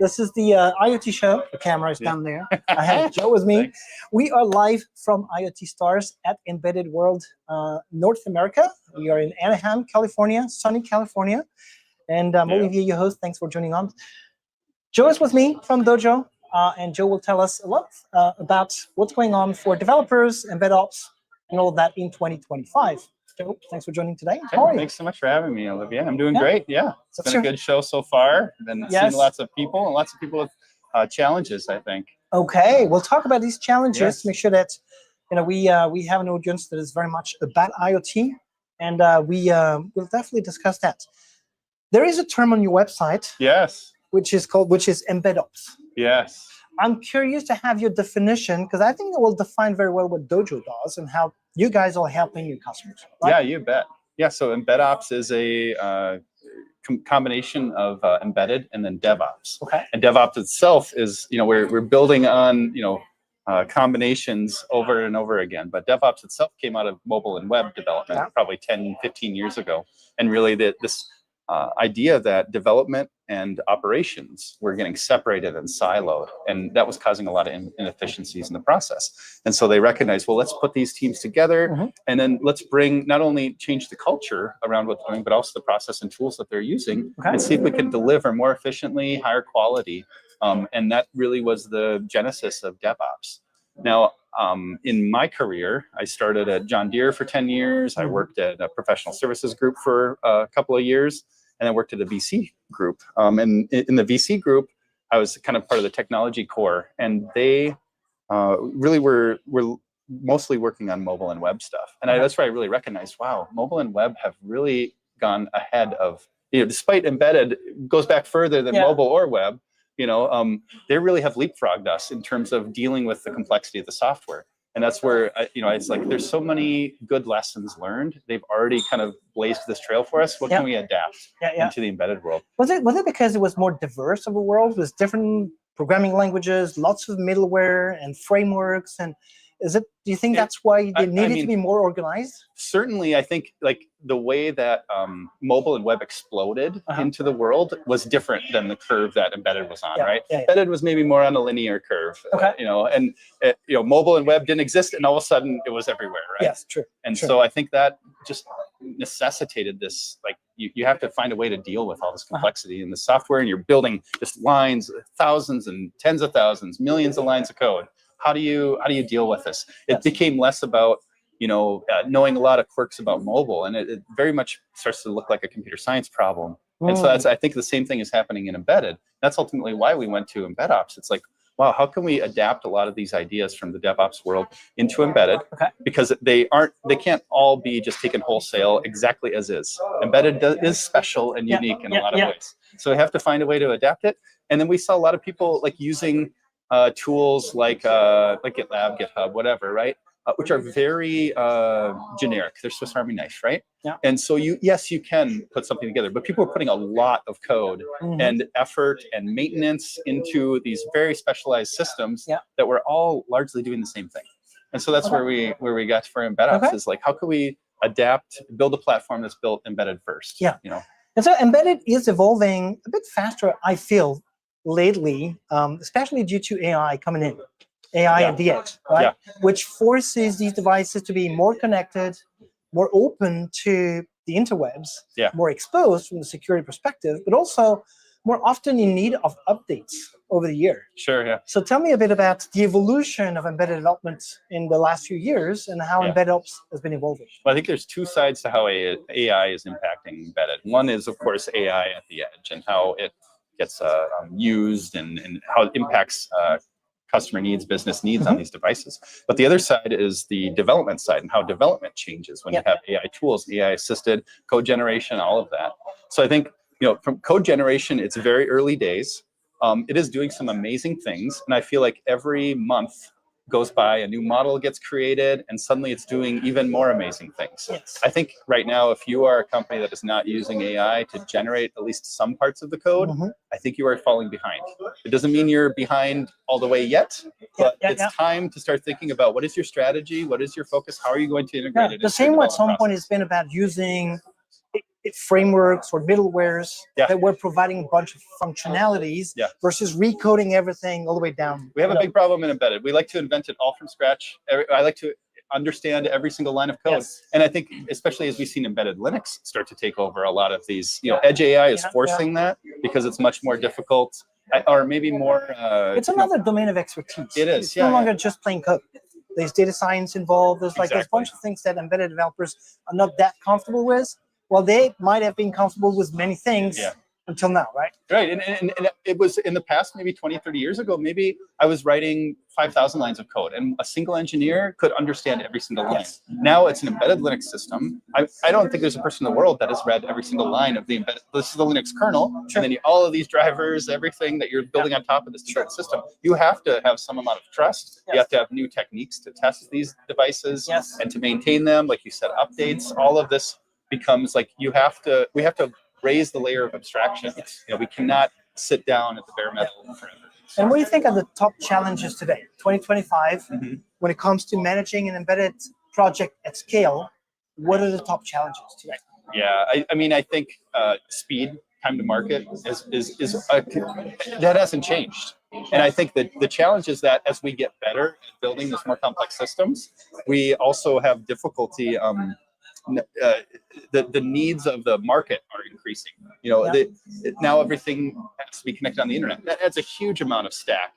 This is the IoT Show. The camera is down there. I have Joe with me. Thanks. We are live from IoT Stars at Embedded World North America. We are in Anaheim, California, sunny California. And Olivier, your host, thanks for joining on. Joe is with me from Dojo, and Joe will tell us a lot about what's going on for developers, Embed Ops, and all of that in 2025. Joe, thanks for joining today. Hey, thanks so much for having me, Olivier. I'm doing great. Yeah, it's been a good show so far. Been seeing lots of people and lots of people with challenges, I think. Okay, we'll talk about these challenges. Make sure that we have an audience that is very much about IoT, and we'll definitely discuss that. There is a term on your website. Yes. Which is Embed Ops. Yes. I'm curious to have your definition, because I think it will define very well what Dojo does and how you guys are helping your customers. Right? Yeah, you bet. Yeah, so Embed Ops is a combination of embedded and then DevOps. Okay. And DevOps itself is, we're building on, combinations over and over again. But DevOps itself came out of mobile and web development probably 10, 15 years ago. And really this idea that development and operations were getting separated and siloed, and that was causing a lot of inefficiencies in the process. And so they recognized, well, let's put these teams together, and then let's not only change the culture around what they're doing, but also the process and tools that they're using, and see if we can deliver more efficiently, higher quality. And that really was the genesis of DevOps. Now, in my career, I started at John Deere for 10 years. I worked at a professional services group for a couple of years, and I worked at a VC group. And in the VC group, I was kind of part of the technology core, and they really were mostly working on mobile and web stuff. And that's where I really recognized, wow, mobile and web have really gone ahead of, despite embedded, goes back further than mobile or web. They really have leapfrogged us in terms of dealing with the complexity of the software. And that's where, it's like there's so many good lessons learned. They've already kind of blazed this trail for us. What can we adapt into the embedded world? Was it because it was more diverse of a world with different programming languages, lots of middleware and frameworks? And do you think that's why they needed to be more organized? Certainly, I think like the way that mobile and web exploded into the world was different than the curve that embedded was on, right? Embedded was maybe more on a linear curve, and mobile and web didn't exist, and all of a sudden it was everywhere, right? Yes, true. And so I think that just necessitated this, like you have to find a way to deal with all this complexity in the software, and you're building just lines, thousands and tens of thousands, millions of lines of code. How do you deal with this? It became less about knowing a lot of quirks about mobile, and it very much starts to look like a computer science problem. And so I think the same thing is happening in embedded. That's ultimately why we went to Embed Ops. It's like, wow, how can we adapt a lot of these ideas from the DevOps world into embedded? Because they can't all be just taken wholesale exactly as is. Embedded is special and unique in a lot of ways. So we have to find a way to adapt it. And then we saw a lot of people like using tools like GitLab, GitHub, whatever, right? Which are very generic. They're Swiss Army knife, right? Yeah. And so you can put something together, but people are putting a lot of code and effort and maintenance into these very specialized systems that were all largely doing the same thing. And so that's where we got for Embed Ops is like, how can we adapt, build a platform that's built embedded first? Yeah. And so embedded is evolving a bit faster, I feel, lately, especially due to AI coming in. AI at the edge, right? Which forces these devices to be more connected, more open to the interwebs, more exposed from the security perspective, but also more often in need of updates over the year. Sure, yeah. So tell me a bit about the evolution of embedded development in the last few years and how Embedded Ops has been evolving. Well, I think there's two sides to how AI is impacting embedded. One is, of course, AI at the edge and how it gets used and how it impacts customer needs, business needs on these devices. But the other side is the development side and how development changes when you have AI tools, AI assisted code generation, all of that. So I think, from code generation, it's very early days. It is doing some amazing things. And I feel like every month goes by, a new model gets created, and suddenly it's doing even more amazing things. I think right now, if you are a company that is not using AI to generate at least some parts of the code, I think you are falling behind. It doesn't mean you're behind all the way yet, but it's time to start thinking about what is your strategy, what is your focus, how are you going to integrate it? The same way at some point it's been about using frameworks or middlewares Yeah. that were providing a bunch of functionalities Yeah. versus recoding everything all the way down. We have a big problem in embedded. We like to invent it all from scratch. I like to understand every single line of code. Yes. And I think, especially as we've seen embedded Linux start to take over a lot of these, edge AI is forcing that because it's much more difficult, or maybe more. It's another domain of expertise. It is. It's no longer just plain code. There's data science involved. There's there's a bunch of things that embedded developers are not that comfortable with. Well, they might have been comfortable with many things until now, right? Right, and it was in the past, maybe 20, 30 years ago, maybe I was writing 5,000 lines of code and a single engineer could understand every single line. Yes. Now it's an embedded Linux system. I don't think there's a person in the world that has read every single line of the embedded, this is the Linux kernel, and then all of these drivers, everything that you're building on top of this embedded system. You have to have some amount of trust. You have to have new techniques to test these devices and to maintain them. Like you said, updates, all of this becomes like we have to raise the layer of abstraction. We cannot sit down at the bare metal forever. And what do you think are the top challenges today, 2025, when it comes to managing an embedded project at scale? What are the top challenges today? Yeah, I mean, I think speed, time to market that hasn't changed. And I think that the challenge is that as we get better at building these more complex systems, we also have difficulty. The needs of the market are increasing. Now everything has to be connected on the internet. That adds a huge amount of stack.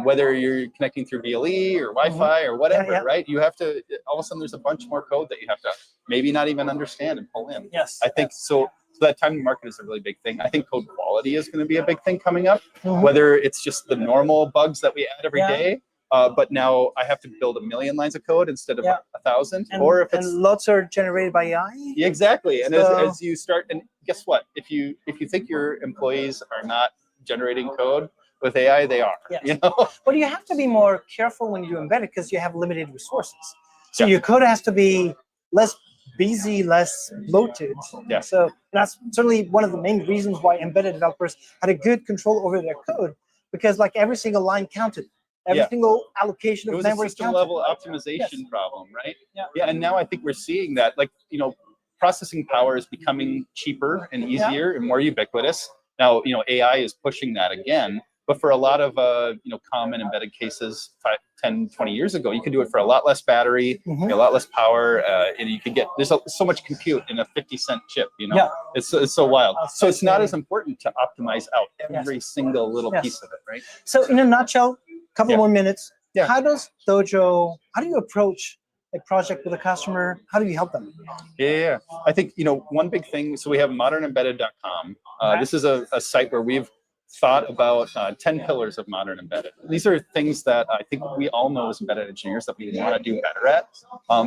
Whether you're connecting through BLE or Wi-Fi or whatever, right? You have to. All of a sudden, there's a bunch more code that you have to maybe not even understand and pull in. Yes. I think so. So that time to market is a really big thing. I think code quality is going to be a big thing coming up. Whether it's just the normal bugs that we add every day. But now I have to build 1 million lines of code instead of 1,000, or if it's lots are generated by AI. Exactly, and as you start, and guess what? If you think your employees are not generating code with AI, they are. Yes. But you have to be more careful when you embed it because you have limited resources. So your code has to be less busy, less bloated. So that's certainly one of the main reasons why embedded developers had a good control over their code, because like every single line counted. Every single allocation of memory. It was a system level optimization problem, right? Yeah, and now I think we're seeing that, processing power is becoming cheaper and easier and more ubiquitous. Now, AI is pushing that again, but for a lot of, common embedded cases 10, 20 years ago, you could do it for a lot less battery, a lot less power, and you could get, there's so much compute in a 50-cent chip, It's so wild. So it's not as important to optimize out every single little piece of it, right? So in a nutshell, couple more minutes. How does Dojo, how do you approach a project with a customer? How do you help them? Yeah. I think, one big thing, so we have modern-embedded.com. This is a site where we've thought about 10 pillars of modern embedded. These are things that I think we all know as embedded engineers that we want to do better at,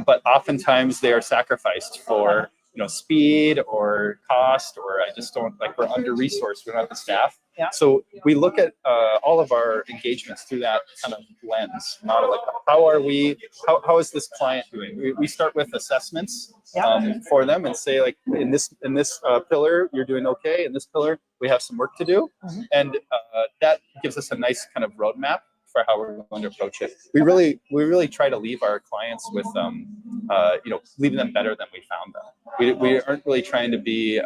but oftentimes they are sacrificed for speed or cost, or I just don't, we're under-resourced, we don't have the staff. So we look at all of our engagements through that kind of lens, model, how is this client doing? We start with assessments for them and say, in this pillar, you're doing okay. In this pillar, we have some work to do. And that gives us a nice kind of roadmap for how we're going to approach it. We really try to leave our clients with, leaving them better than we found them. We aren't really trying to be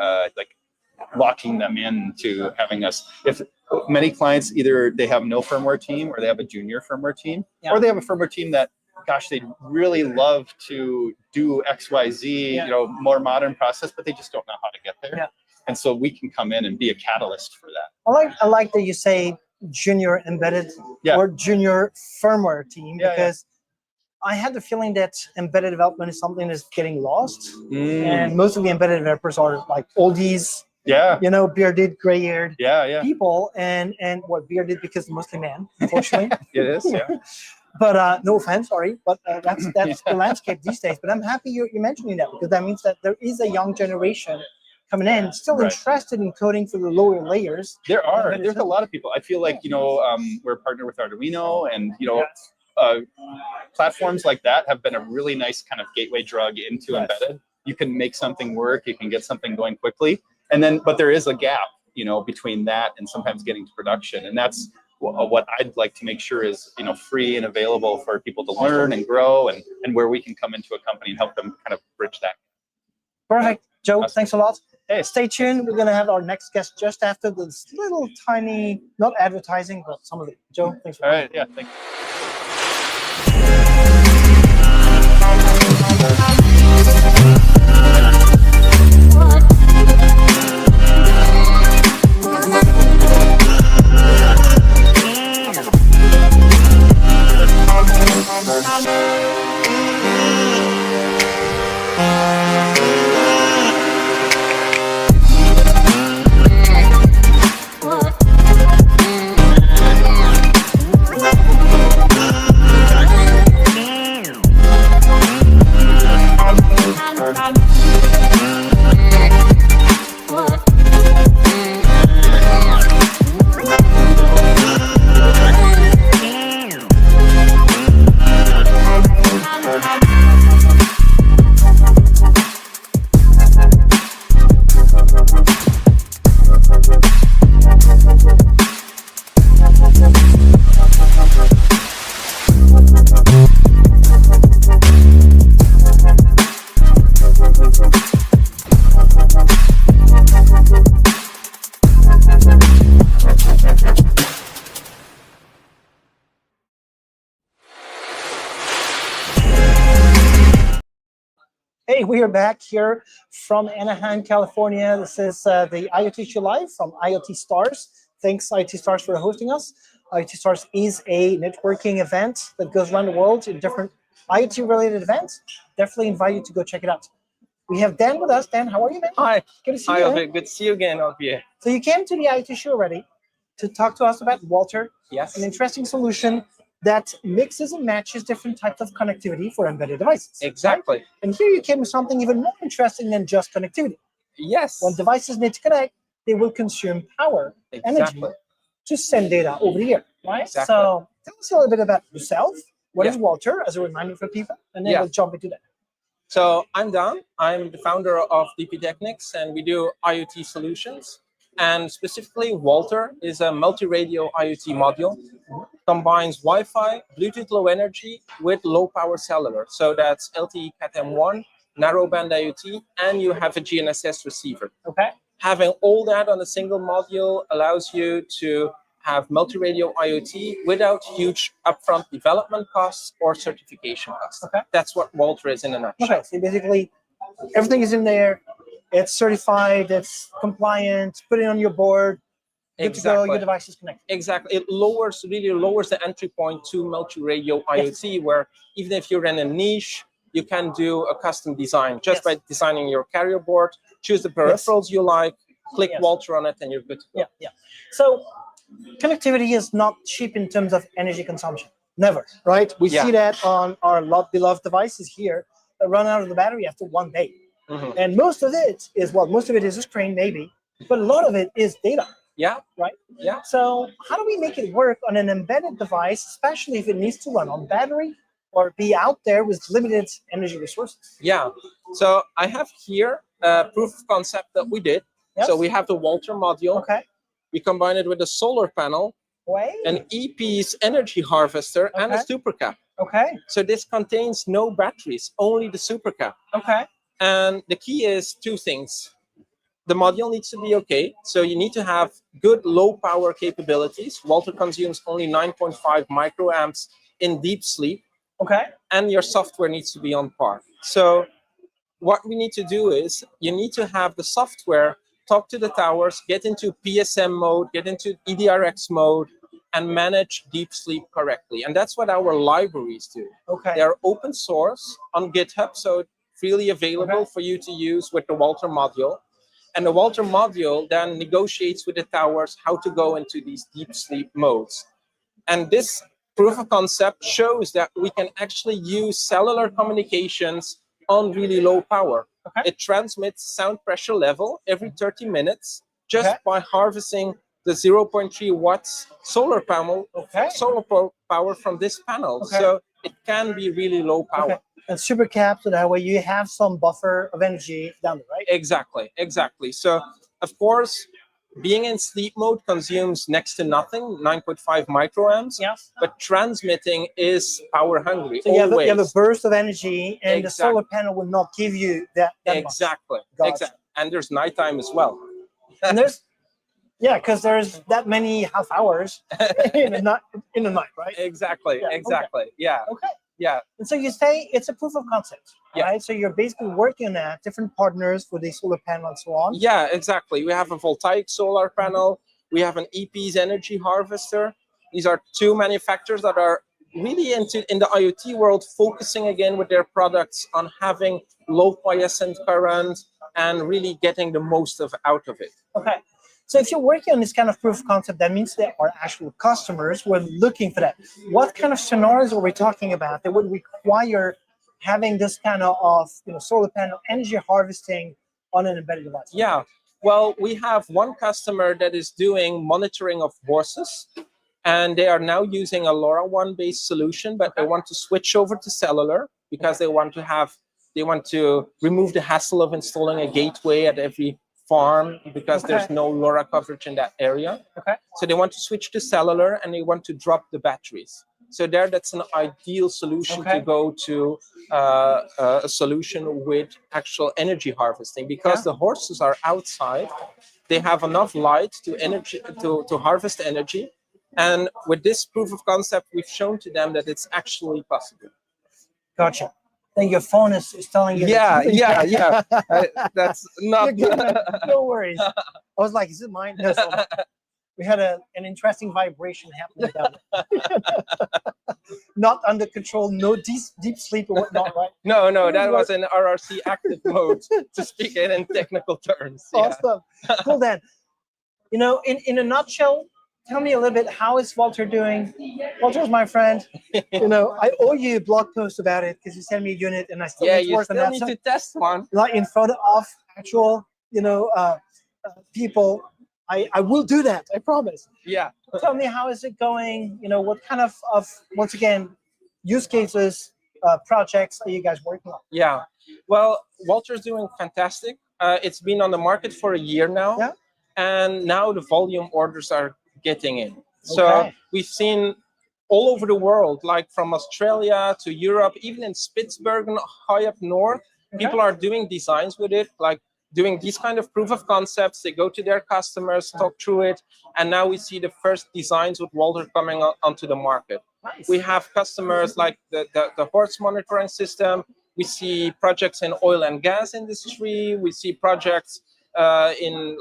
locking them into having us. If many clients, either they have no firmware team, or they have a junior firmware team, or they have a firmware team that, gosh, they'd really love to do XYZ, more modern process, but they just don't know how to get there. And so we can come in and be a catalyst for that. I like that you say junior embedded or junior firmware team, because I had the feeling that embedded development is something that's getting lost, and most of the embedded developers are like oldies. Bearded, gray-haired people, and bearded because they're mostly men, unfortunately. It is, But no offense, sorry, but that's the landscape these days. But I'm happy you're mentioning that, because that means that there is a young generation coming in, still interested in coding for the lower layers. There's a lot of people. I feel like, we're partnered with Arduino, and, platforms like that have been a really nice kind of gateway drug into embedded. You can make something work, you can get something going quickly. And then, but there is a gap, between that and sometimes getting to production. And that's what I'd like to make sure is, free and available for people to learn and grow, and where we can come into a company and help them kind of bridge that. Perfect. Joe, Awesome. thanks a lot. Hey. Stay tuned. We're going to have our next guest just after this little tiny, not advertising, but some of it. Joe, thanks for All coming. right. Yeah. Thanks. Hey, we are back here from Anaheim, California. This is the IoT Show Live from IoT Stars. Thanks, IoT Stars, for hosting us. IoT Stars is a networking event that goes around the world in different IoT-related events. Definitely invite you to go check it out. We have Dan with us. Dan, how are you, man? Hi. Good to see Hi, you. Olivier. Good to see you again, Olivier. So you came to the IoT Show already to talk to us about Walter, Yes. an interesting solution that mixes and matches different types of connectivity for embedded devices. Exactly. Right? And here you came with something even more interesting than just connectivity. Yes. When devices need to connect, they will consume power, energy, Exactly. to send data over the air, right? Exactly. So tell us a little bit about yourself. What is Yeah. Walter, as a reminder for people, and then Yeah. we'll jump into that. So I'm Dan. I'm the founder of DP Technics, and we do IoT solutions. And specifically, Walter is a multi-radio IoT module. Combines Wi-Fi, Bluetooth Low Energy with low power cellular. So that's LTE Cat M1, narrowband IoT, and you have a GNSS receiver. Okay. Having all that on a single module allows you to have multi-radio IoT without huge upfront development costs or certification costs. Okay. That's what Walter is in a nutshell. Okay. So basically, everything is in there. It's certified. It's compliant. Put it on your board. Good to go. Your device is connected. Exactly. It really lowers the entry point to multi-radio IoT, where even if you're in a niche, you can do a custom design just by designing your carrier board, choose the peripherals you like, click Walter on it, and you're good to go. Yeah. So connectivity is not cheap in terms of energy consumption. Never, right? We see that on our beloved devices here that run out of the battery after one day. Mm-hmm. And most of it is, most of it is a screen, maybe, but a lot of it is data. Yeah. Right? Yeah. So how do we make it work on an embedded device, especially if it needs to run on battery or be out there with limited energy resources? Yeah. So I have here a proof of concept that we did. Yes. So we have the Walter module. Okay. We combine it with a solar panel, an E-piece energy harvester, and a supercap. Okay. So this contains no batteries, only the supercap. Okay. And the key is two things. The module needs to be okay. So you need to have good low power capabilities. Walter consumes only 9.5 microamps in deep sleep. Okay. And your software needs to be on par. So what we need to do is you need to have the software talk to the towers, get into PSM mode, get into EDRX mode, and manage deep sleep correctly. And that's what our libraries do. Okay. They're open source on GitHub, so freely available for you to use with the Walter module. And the Walter module then negotiates with the towers how to go into these deep sleep modes. And this proof of concept shows that we can actually use cellular communications on really low power. Okay. It transmits sound pressure level every 30 minutes just by harvesting the 0.3 watts solar panel, solar power from this panel. So it can be really low power. And super cap, so that way you have some buffer of energy down there, right? Exactly. So of course, being in sleep mode consumes next to nothing, 9.5 microamps. Yes. But transmitting is power hungry. So you have a burst of energy, and the solar Exactly. panel will not give you that Exactly. much. Gotcha. Exactly. And there's nighttime as well. And because there's that many half hours in the night, right? Exactly. Yeah, Exactly. okay. Yeah. Okay. Yeah. And so you say it's a proof of concept, Yeah. right? So you're basically working at different partners for the solar panel and so on. Yeah, exactly. We have a voltaic solar panel. We have an EP's energy harvester. These are two manufacturers that are really in the IoT world, focusing again with their products on having low quiescent current and really getting the most out of it. Okay. So if you're working on this kind of proof of concept, that means there are actual customers who are looking for that. What kind of scenarios are we talking about that would require having this kind of solar panel energy harvesting on an embedded device? Yeah. Well, we have one customer that is doing monitoring of horses, and they are now using a LoRaWAN based solution, but they want to switch over to cellular because they want to remove the hassle of installing a gateway at every farm because there's no LoRa coverage in that area. Okay. So they want to switch to cellular, and they want to drop the batteries. So that's an ideal solution to go to a solution with actual energy harvesting, because the horses are outside. They have enough light to harvest energy. And with this proof of concept, we've shown to them that it's actually possible. Gotcha. Then your phone is telling you. Yeah. That's not. No worries. I was like, is it mine? No, it's not. We had an interesting vibration happening down there. Not under control, no deep sleep or whatnot, right? No, that was in RRC active mode, to speak it in technical terms. Awesome. Cool, Dan. In a nutshell, tell me a little bit, how is Walter doing? Walter's my friend. I owe you a blog post about it because you sent me a unit and I still need to work on that. Yeah, you still need to test one. Like in front of actual, people. I will do that, I promise. Yeah. Tell me, how is it going? What kind of once again, use cases, projects are you guys working on? Yeah. Well, Walter's doing fantastic. It's been on the market for a year now. Yeah. And now the volume orders are getting in. So we've seen all over the world, like from Australia to Europe, even in Spitsbergen, high up north, people are doing designs with it, like doing these kind of proof of concepts. They go to their customers, talk through it, and now we see the first designs with Walter coming onto the market. Nice. We have customers like the horse monitoring system. We see projects in oil and gas industry. We see projects in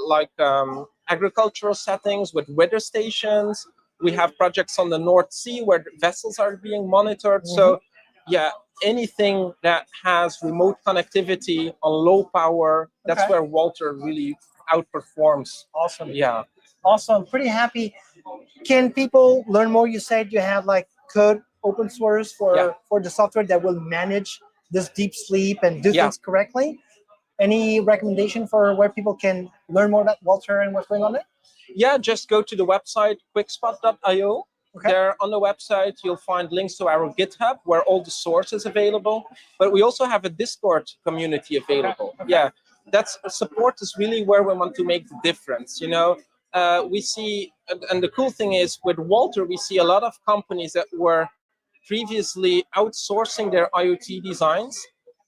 agricultural settings with weather stations. We have projects on the North Sea where vessels are being monitored. So yeah, anything that has remote connectivity on low power, that's where Walter really outperforms. Awesome. Yeah. Awesome. Pretty happy. Can people learn more? You said you have code open source for the software that will manage this deep sleep and do things correctly. Any recommendation for where people can learn more about Walter and what's going on there? Yeah, just go to the website quickspot.io. There on the website, you'll find links to our GitHub where all the source is available. But we also have a Discord community available. Yeah, that's support is really where we want to make the difference. We see, and the cool thing is with Walter, we see a lot of companies that were previously outsourcing their IoT designs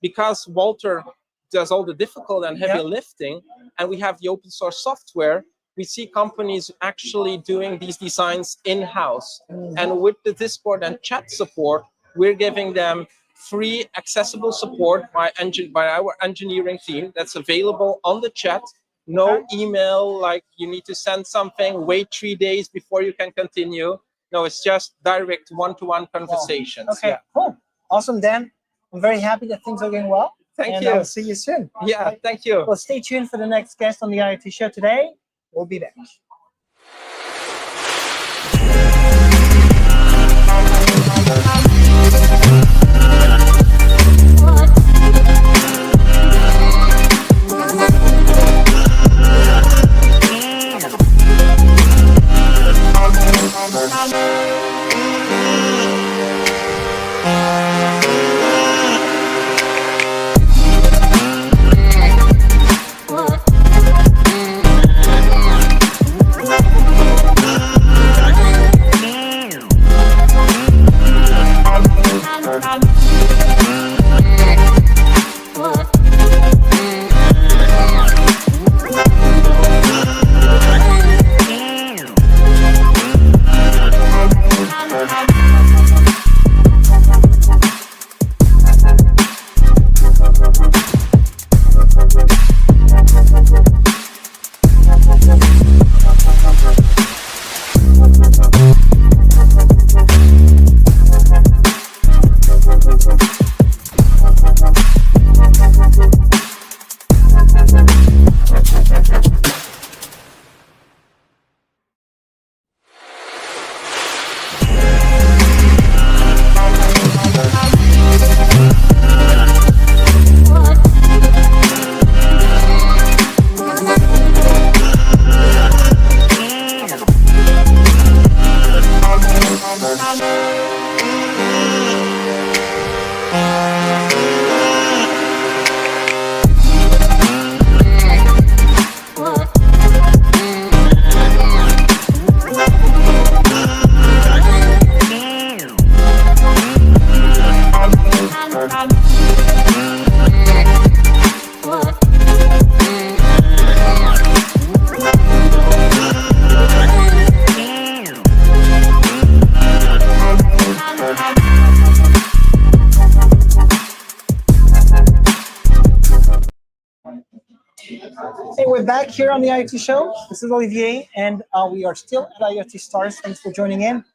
because Walter does all the difficult and heavy lifting, and we have the open source software. We see companies actually doing these designs in-house. And with the Discord and chat support, we're giving them free accessible support by our engineering team that's available on the chat. No email, like you need to send something, wait 3 days before you can continue. No, it's just direct one-to-one conversations. Okay, cool. Awesome, Dan. I'm very happy that things are going well. Thank you. I'll see you soon. Yeah, thank you. Well, stay tuned for the next guest on the IoT Show today. We'll be back. Hey, we're back here on the IoT Show. This is Olivier, and we are still at IoT Stars. Thanks for joining in.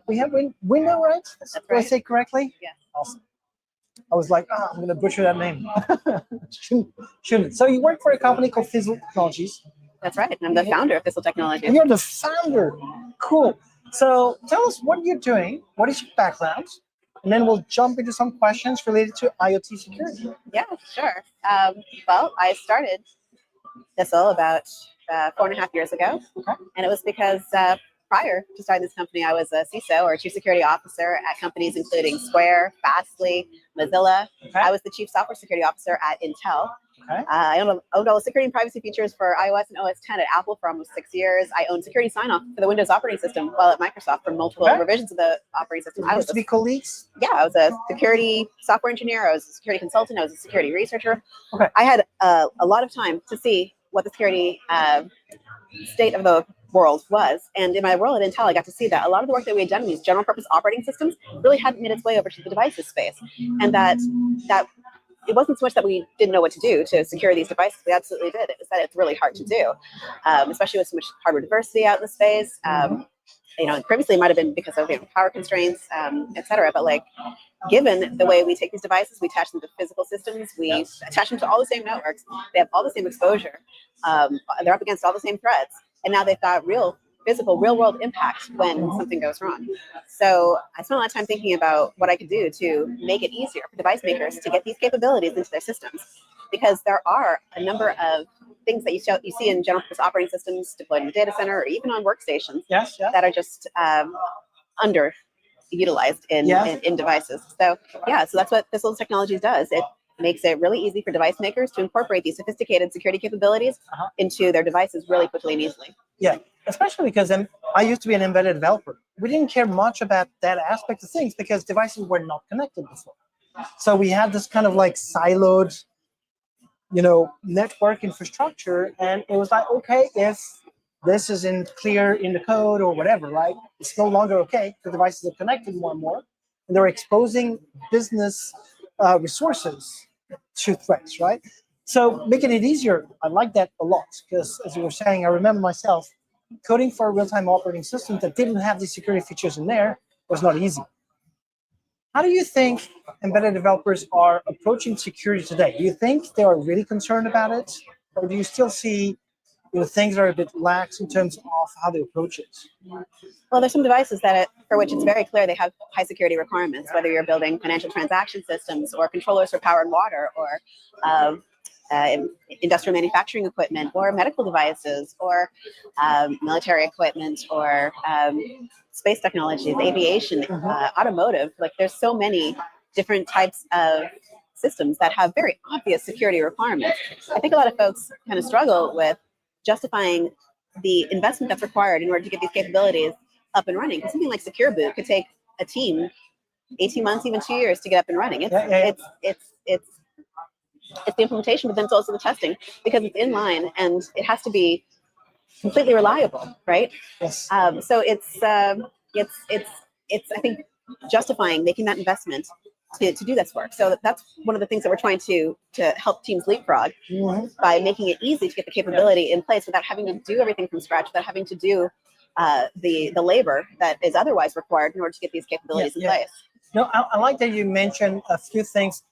We have Window, right? That's Did I right. say correctly? Yeah. Awesome. I was like, I'm going to butcher that name. Shouldn't. So you work for a company called Fizzle Technologies. That's right. And I'm the founder of Fizzle Technologies. And you're the founder. Cool. So tell us what you're doing. What is your background? And then we'll jump into some questions related to IoT security. Yeah, sure. Well, I started Fizzle about 4.5 years ago. Okay. And it was because prior to starting this company, I was a CISO, or Chief Security Officer, at companies including Square, Fastly, Mozilla. Okay. I was the Chief Software Security Officer at Intel. Okay. I owned all the security and privacy features for iOS and OS 10 at Apple for almost 6 years. I owned security sign-off for the Windows operating system while at Microsoft for multiple revisions of the operating system. I used to be colleagues. Yeah, I was a security software engineer. I was a security consultant. I was a security researcher. Okay. I had a lot of time to see what the security state of the world was. And in my role at Intel, I got to see that a lot of the work that we had done in these general purpose operating systems really hadn't made its way over to the devices space. And that it wasn't so much that we didn't know what to do to secure these devices. We absolutely did. It was that it's really hard to do, especially with so much hardware diversity out in the space. Previously it might have been because of power constraints, et cetera. But given the way we take these devices, we attach them to physical systems, we attach them to all the same networks, they have all the same exposure, they're up against all the same threats, and now they've got real world impact when something goes wrong. So I spent a lot of time thinking about what I could do to make it easier for device makers to get these capabilities into their systems, because there are a number of things that you see in general purpose operating systems deployed in the data center or even on workstations that are just underutilized in devices. So that's what Fizzle Technologies does. It makes it really easy for device makers to incorporate these sophisticated security capabilities into their devices really quickly and easily. Yeah, especially because I used to be an embedded developer. We didn't care much about that aspect of things because devices were not connected before. So we had this kind of siloed, network infrastructure, and it was like, okay, if this isn't clear in the code or whatever, right? It's no longer okay. The devices are connected more and more, and they're exposing business resources to threats, right? So making it easier, I like that a lot, because as you were saying, I remember myself coding for a real-time operating system that didn't have these security features in there was not easy. How do you think embedded developers are approaching security today? Do you think they are really concerned about it, or do you still see things are a bit lax in terms of how they approach it? Well, there's some devices for which it's very clear they have high security requirements, whether you're building financial transaction systems or controllers for power and water, or industrial manufacturing equipment, or medical devices, or military equipment, or space technologies, aviation, automotive. There's so many different types of systems that have very obvious security requirements. I think a lot of folks kind of struggle with justifying the investment that's required in order to get these capabilities up and running. Because something like Secure Boot could take a team 18 months, even 2 years to get up and running. It's the implementation, but then it's also the testing, because it's inline and it has to be completely reliable, right? Yes. So it's I think justifying making that investment to do this work. So that's one of the things that we're trying to help teams leapfrog by making it easy to get the capability in place without having to do everything from scratch, without having to do the labor that is otherwise required in order to get these capabilities in place. No, I like that you mentioned a few things.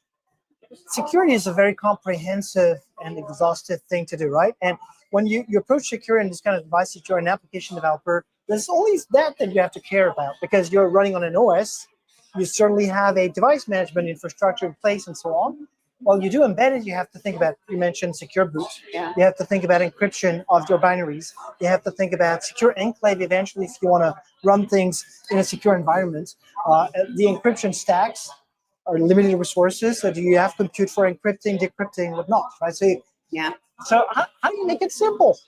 Security is a very comprehensive and exhaustive thing to do, right? And when you approach security in this kind of device, if you're an application developer, there's always that you have to care about, because you're running on an OS. You certainly have a device management infrastructure in place and so on. While you do embedded, you have to think about, you mentioned Secure Boot. Yeah. You have to think about encryption of your binaries. You have to think about secure enclave eventually if you want to run things in a secure environment. The encryption stacks are limited resources, so do you have compute for encrypting, decrypting, whatnot, right? So how do you make it simple?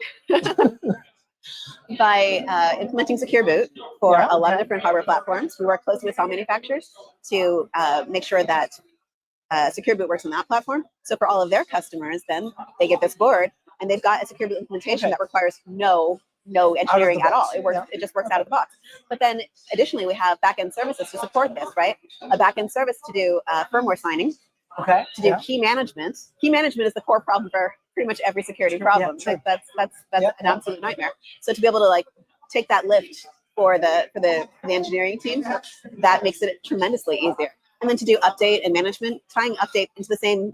By implementing Secure Boot for a lot of different hardware platforms. We work closely with all manufacturers to make sure that Secure Boot works on that platform. So for all of their customers, then they get this board and they've got a Secure Boot implementation that requires no no engineering at all. box. It works. It just works out of the box. But then additionally, we have backend services to support this, right? A backend service to do firmware signing, Okay. to do key management. Key management is the core problem for pretty much every security problem. That's an absolute nightmare. So to be able to like take that lift for the engineering team, that makes it tremendously easier. And then to do update and management, tying update into the same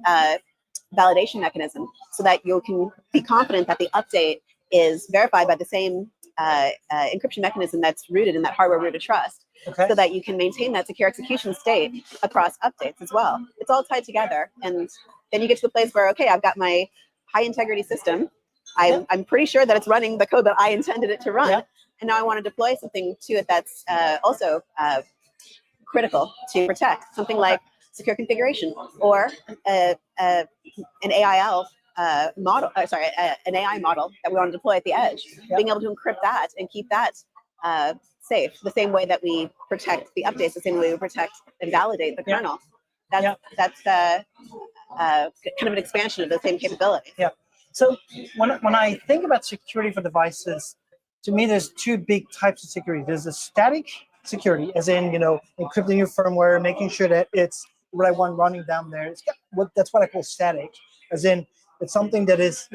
validation mechanism so that you can be confident that the update is verified by the same encryption mechanism that's rooted in that hardware root of trust, so that you can maintain that secure execution state across updates as well. It's all tied together. And then you get to the place where, okay, I've got my high integrity system. I'm pretty sure that it's running the code that I intended it to run. And now I want to deploy something to it that's also critical to protect, something like secure configuration or an AIL model, an AI model that we want to deploy at the edge. Being able to encrypt that and keep that safe, the same way that we protect the updates, the same way we protect and validate the kernel. That's kind of an expansion of the same capability. So when I think about security for devices, to me, there's two big types of security. There's the static security, as in, encrypting your firmware, making sure that it's what I want running down there. That's what I call static, as in it's something that is,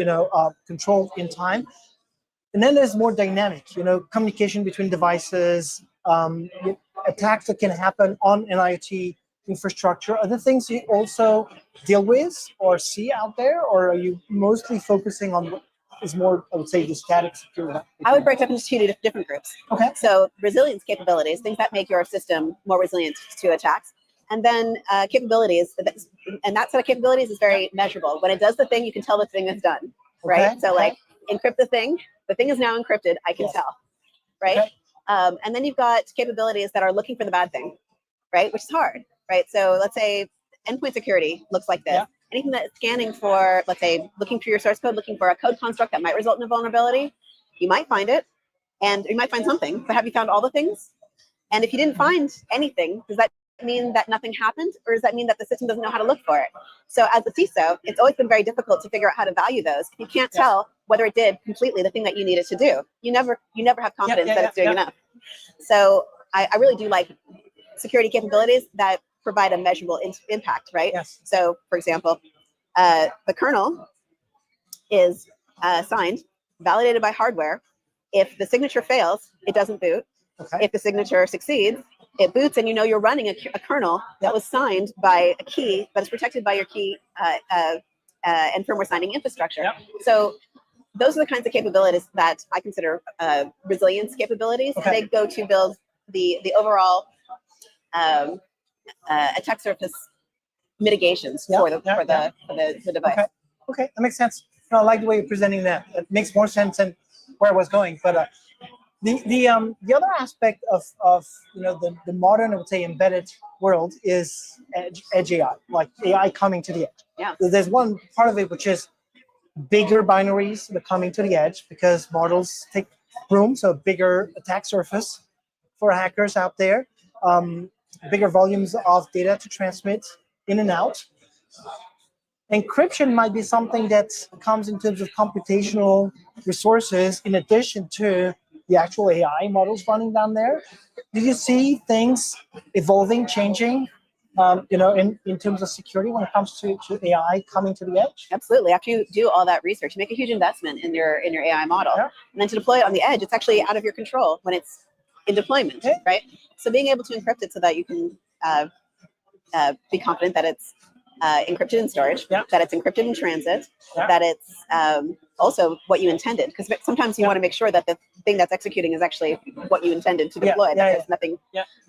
controlled in time. And then there's more dynamic, communication between devices, attacks that can happen on an IoT infrastructure. Are there things you also deal with or see out there, or are you mostly focusing on what is more, I would say, the static security? I would break it up into two different groups. So resilience capabilities, things that make your system more resilient to attacks. And then capabilities, and that set of capabilities is very measurable. When it does the thing, you can tell the thing is done, right? So like encrypt the thing is now encrypted, I can tell, right? And then you've got capabilities that are looking for the bad thing, right? Which is hard, right? So let's say endpoint security looks like this. Anything that's scanning for, let's say, looking through your source code, looking for a code construct that might result in a vulnerability, you might find it, and you might find something, but have you found all the things? And if you didn't find anything, does that mean that nothing happened, or does that mean that the system doesn't know how to look for it? So as a CISO, it's always been very difficult to figure out how to value those. If you can't tell whether it did completely the thing that you needed to do, you never have confidence that it's doing enough. So I really do like security capabilities that provide a measurable impact, right? So for example, the kernel is signed, validated by hardware. If the signature fails, it doesn't boot. If the signature succeeds, it boots, and you're running a kernel that was signed by a key that is protected by your key and firmware signing infrastructure. So those are the kinds of capabilities that I consider resilience capabilities. And they go to build the overall attack surface mitigations for the device. Okay, that makes sense. No, I like the way you're presenting that. It makes more sense than where I was going. But the other aspect of the modern, I would say, embedded world is edge AI, like AI coming to the edge. There's one part of it which is bigger binaries that are coming to the edge because models take room, so bigger attack surface for hackers out there, bigger volumes of data to transmit in and out. Encryption might be something that comes in terms of computational resources in addition to the actual AI models running down there. Do you see things evolving, changing, in terms of security when it comes to AI coming to the edge? Absolutely. After you do all that research, you make a huge investment in your AI model, and then to deploy it on the edge, it's actually out of your control when it's in deployment, right? So being able to encrypt it so that you can be confident that it's encrypted in storage, that it's encrypted in transit, that it's also what you intended. Because sometimes you want to make sure that the thing that's executing is actually what you intended to deploy, that there's nothing,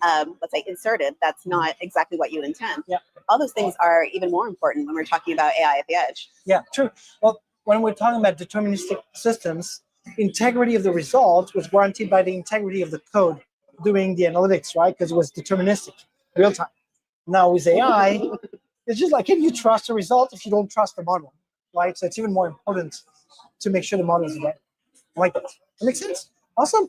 let's say, inserted that's not exactly what you intend. All those things are even more important when we're talking about AI at the edge. Yeah, true. Well, when we're talking about deterministic systems, integrity of the result was guaranteed by the integrity of the code doing the analytics, right? Because it was deterministic, real time. Now with AI, it's just like, can you trust the result if you don't trust the model, right? So it's even more important to make sure the model is right. I like that. That makes sense. Awesome.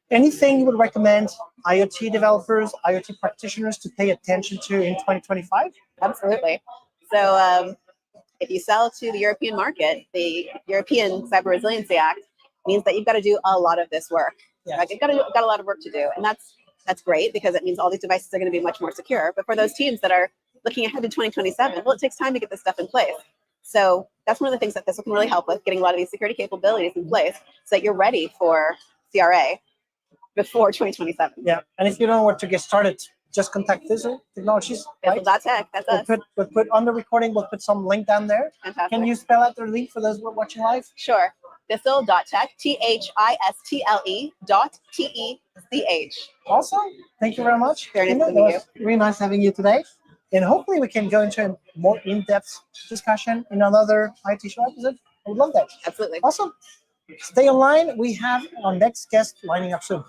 Anything you would recommend IoT developers, IoT practitioners to pay attention to in 2025? Absolutely. So if you sell to the European market, the European Cyber Resiliency Act means that you've got to do a lot of this work. Yes. Right? You've got a lot of work to do, and that's great because it means all these devices are going to be much more secure. But for those teams that are looking ahead to 2027, well, it takes time to get this stuff in place. So that's one of the things that this can really help with, getting a lot of these security capabilities in place so that you're ready for CRA before 2027. Yeah, and if you don't know where to get started, just contact Fizzle Technologies. Right? Tech, that's us. We'll put on the recording, we'll put some link down there. Fantastic. Can you spell out their link for those who are watching live? Sure. Thistle.tech, THISTLE.TECH. Awesome. Thank you very much. Very nice Tina, meeting it was really nice having you today. And hopefully we can go into a more in-depth discussion in another IoT Show episode. I would love that. Absolutely. Awesome. Stay online. We have our next guest lining up soon.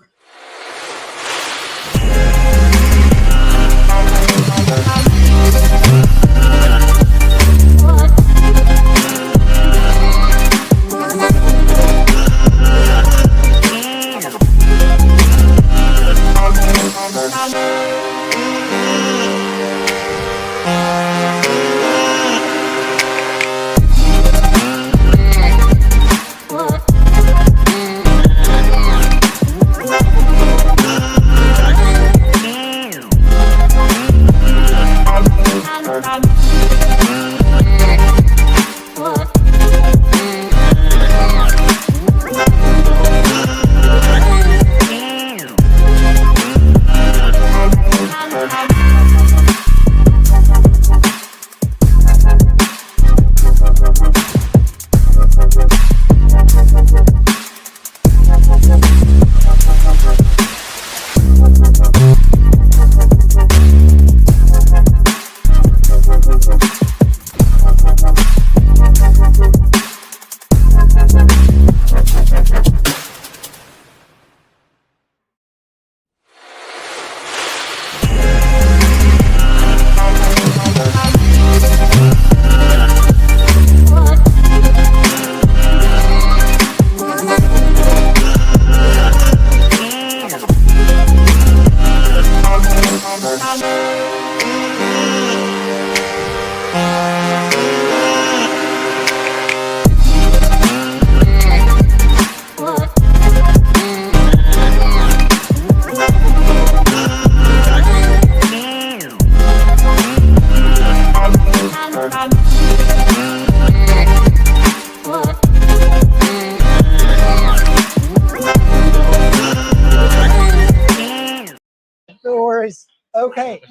No worries. Okay.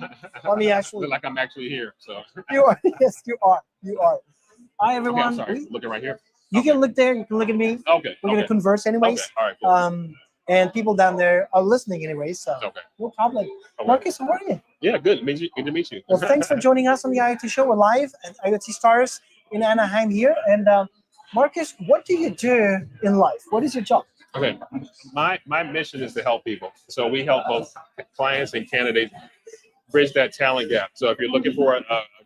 Let me actually. Look like I'm actually here. So You are. Yes, you are. You are. Hi, okay, everyone. I'm sorry. Looking right here. You can look there. You can look at me. Okay. We're gonna converse anyways. Okay. All right. Cool. And people down there are listening anyways. So Okay. no problem. Okay. Marcus, how are you? Yeah. Good. Good to meet you. Well, thanks for joining us on the IoT Show. We're live at IoT Stars in Anaheim here. And Marcus, what do you do in life? What is your job? Okay. My mission is to help people. So we help both clients and candidates bridge that talent gap. So if you're looking for a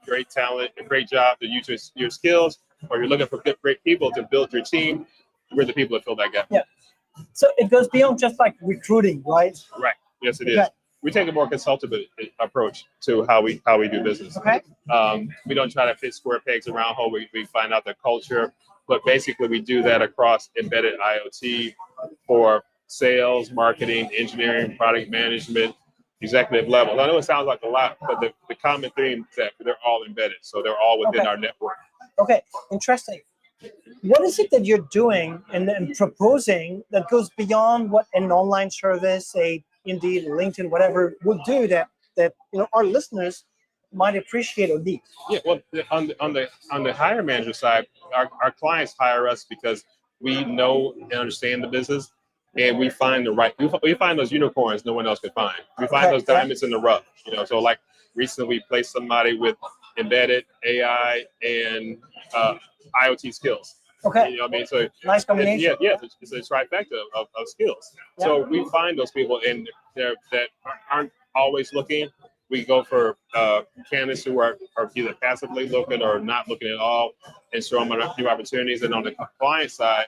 great talent, a great job to use your skills, or you're looking for great people to build your team, we're the people that fill that gap. Yeah. So it goes beyond just like recruiting, right? Right. Yes, it is. Okay. We take a more consultative approach to how we do business. Okay. We don't try to fit square pegs around hole. We find out the culture, but basically we do that across embedded IoT for sales, marketing, engineering, product management, executive level. I know it sounds like a lot, but the common theme is that they're all embedded, so they're all within our network. Okay. Interesting. What is it that you're doing and proposing that goes beyond what an online service, Indeed, LinkedIn, whatever would do that our listeners might appreciate or need? Yeah, well, on the hire manager side, our clients hire us because we know and understand the business, and we find we find those unicorns no one else can find. We find those diamonds in the rough. So like recently we placed somebody with embedded AI and IoT skills. Okay. You know what I mean? So nice combination. It's a trifecta of skills. Yeah. So we find those people and that aren't always looking. We go for candidates who are either passively looking or not looking at all, and show them new opportunities. And on the client side,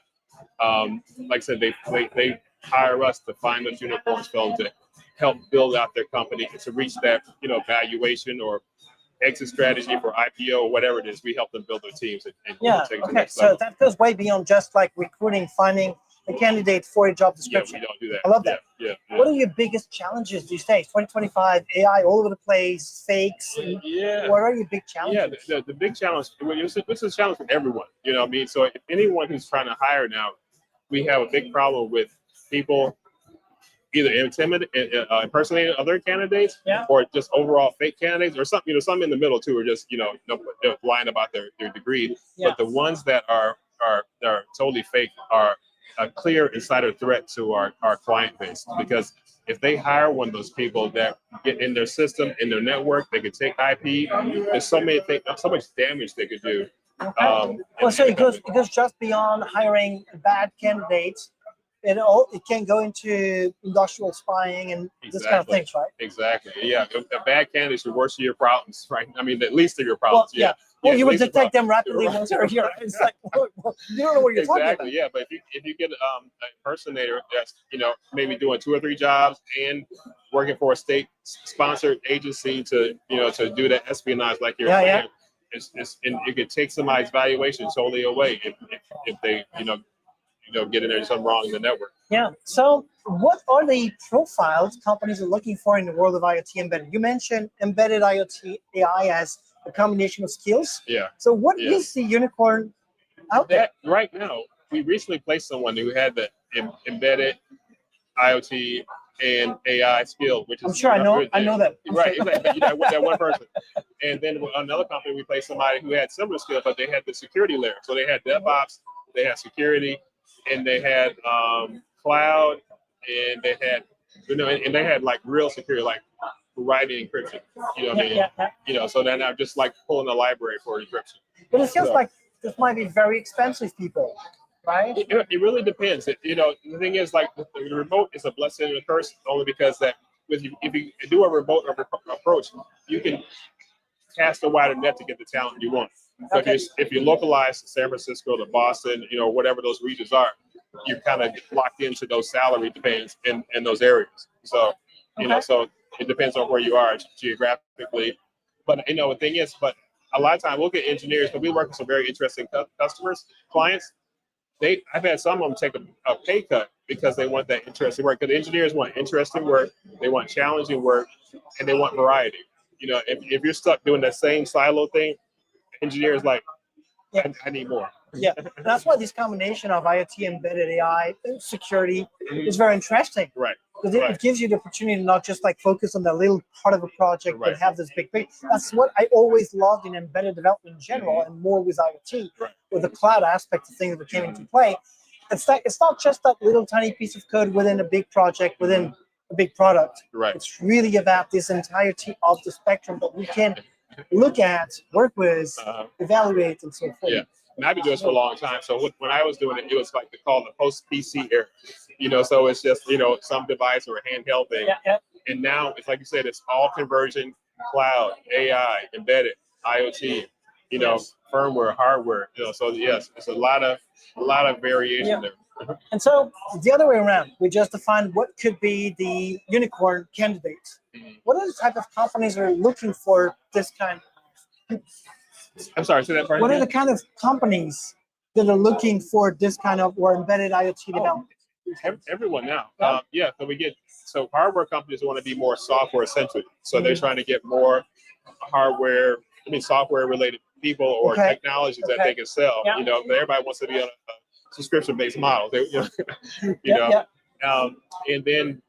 like I said, they hire us to find those unicorns for them to help build out their company to reach that valuation or exit strategy for IPO or whatever it is. We help them build their teams and take it to the next level. So that goes way beyond just like recruiting, finding a candidate for a job Yeah, description. we don't do that. I love that. Yeah. What are your biggest challenges these days? 2025, AI all over the place, fakes. Yeah. What are your big Yeah, challenges? the big challenge, this is a challenge for everyone, you know what I mean? So if anyone who's trying to hire now, we have a big problem with people either impersonating other candidates Yeah. or just overall fake candidates or some, some in the middle too, or just, lying about their degree. Yeah. But the ones that are totally fake are a clear insider threat to our client base, because if they hire one of those people that get in their system, in their network, they could take IP. There's so many things, so much damage they could do. Okay. Well, so it goes just beyond hiring bad candidates. It can go into industrial spying and this kind of things, right? Exactly. Yeah. A bad candidate is the worst of your problems, right? I mean, the least of your problems. Well, yeah. Well, you would detect them rapidly once they're here. It's like, well, you don't know what you're talking about. Exactly. Yeah. But if you get an impersonator that's maybe doing 2 or 3 jobs and working for a state-sponsored agency to do that espionage like you're saying, and it could take somebody's valuation totally away if they get in there and something wrong in the network. Yeah. So what are the profiles companies are looking for in the world of IoT embedded? You mentioned embedded IoT AI as a combination of skills. Yeah. So what is the unicorn out there? Right now, we recently placed someone who had the embedded IoT and AI skill, which is I'm sure I know that. Right, exactly. That one person. And then another company, we placed somebody who had similar skill, but they had the security layer. So they had DevOps, they had security, and they had cloud, and they had and they had like real security, like writing encryption. You know what I mean? Yeah. So then I'm just like pulling a library for encryption. But it feels like this might be very expensive, people, right? It really depends. The thing is, like, the remote is a blessing and a curse, only because that if you do a remote approach, you can cast a wider net to get the talent you want. But if you localize to San Francisco to Boston, whatever those regions are, you're kind of locked into those salary demands in those areas. So, so it depends on where you are geographically. But the thing is, a lot of times we'll get engineers, but we work with some very interesting customers, clients. I've had some of them take a pay cut because they want that interesting work. Because engineers want interesting work, they want challenging work, and they want variety. If you're stuck doing that same silo thing, engineers like, I need more. Yeah, that's why this combination of IoT, embedded AI, and security is very interesting. Right. Because it gives you the opportunity to not just like focus on the little part of a project, but have this big picture. That's what I always loved in embedded development in general, and more with IoT, with the cloud aspect of things that came into play. It's not just that little tiny piece of code within a big project, within a big product. Right. It's really about this entirety of the spectrum that we can look at, work with, evaluate, and so forth. Yeah. And I've been doing this for a long time. So when I was doing it, it was like they call it the post-PC era. So it's just, some device or a handheld thing. Yeah. And now it's like you said, it's all conversion, cloud, AI, embedded, IoT, firmware, hardware. So yes, it's a lot of variation there. And so the other way around, we just defined what could be the unicorn candidates. What are the type of companies that are looking for this kind of? I'm sorry, say that part What again? are the kind of companies that are looking for this kind of or embedded IoT development? Everyone now. So hardware companies want to be more software centric. So they're trying to get more software related people or technologies that they can sell. Everybody wants to be on a subscription based model. And then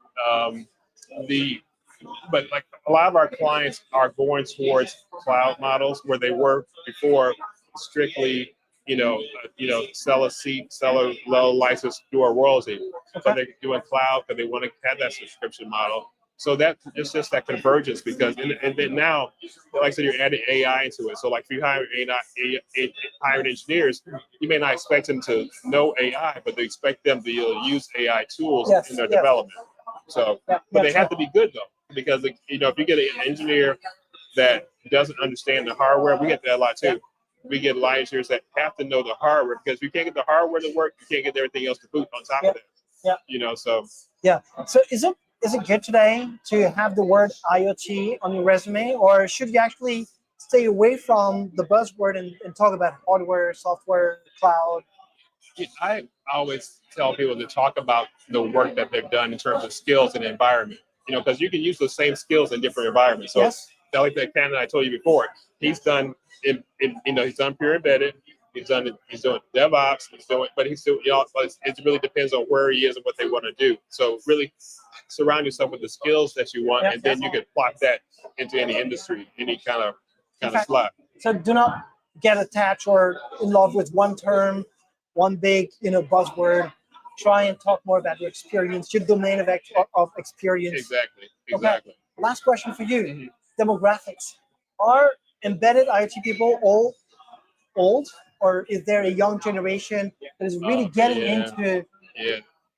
but like a lot of our clients are going towards cloud models where they were before strictly, sell a seat, sell a low license, do a royalty. But they're doing cloud because they want to have that subscription model. So that it's just that convergence because and then now, like I said, you're adding AI into it. So like if you hire hired engineers, you may not expect them to know AI, but they expect them to use AI tools in their development. So, but they have to be good though, because if you get an engineer that doesn't understand the hardware, we get that a lot too. We get a lot of engineers that have to know the hardware because if you can't get the hardware to work, you can't get everything else to boot on top of that. So. Yeah. So is it good today to have the word IoT on your resume, or should you actually stay away from the buzzword and talk about hardware, software, cloud? I I always tell people to talk about the work that they've done in terms of skills and environment. You know, because you can use those same skills in different environments. So, Yes. like that Ken I told you before, he's done he's done pure embedded. He's doing DevOps. But he's still, but it really depends on where he is and what they want to do. So really surround yourself with the skills that you want, and then you can plot that into any industry, any kind of slot. So do not get attached or in love with one term, one big Exactly. buzzword. Try and talk more about your experience, your domain of experience. Exactly. Okay. Last question for you. Demographics. Are embedded IoT people all old, or is there a young generation that is really getting into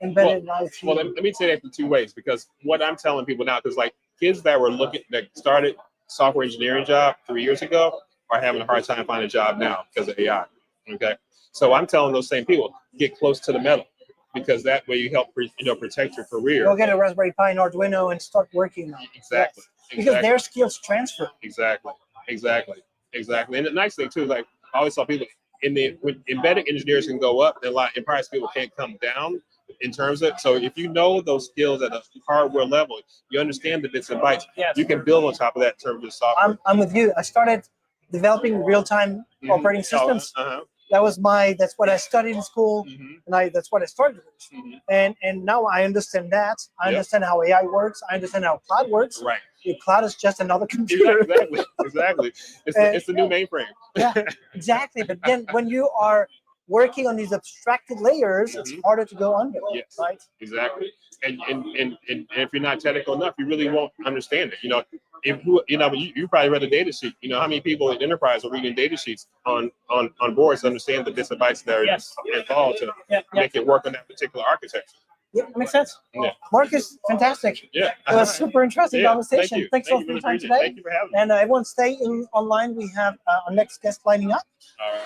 embedded IoT? Well, let me say that in two ways, because what I'm telling people now, because like kids that started software engineering job 3 years ago are having a hard time finding a job now because of AI. Okay. So I'm telling those same people, get close to the metal, because that way you help protect your career. Go get a Raspberry Pi and Arduino and start working now. Exactly. Yes. Because their skills transfer. Exactly. And the nice thing too, like I always tell people, when embedded engineers can go up, then like enterprise people can't come down in terms of. So if you know those skills at a hardware level, you understand the bits and bytes. Yes. You can build on top of that in terms of software. I'm with you. I started developing real-time operating systems. That's what I studied in school, and that's what I started with. And now I understand that. I understand how AI works. I understand how cloud works. Right. The cloud is just another computer. Exactly. It's the new mainframe. Yeah, exactly. But then when you are working on these abstracted layers, it's harder to go under. Yes. Right. Exactly. And if you're not technical enough, you really won't understand it. You probably read a data sheet. You know how many people in enterprise are reading data sheets on boards to understand the bits and bytes that are involved to make it work on that particular architecture. Yeah, that makes sense. Yeah. Marcus, fantastic. Yeah. It was a super interesting conversation. Thank you. Thanks for your time today. Thank you for having me. And everyone stay online. We have our next guest lining up. All right.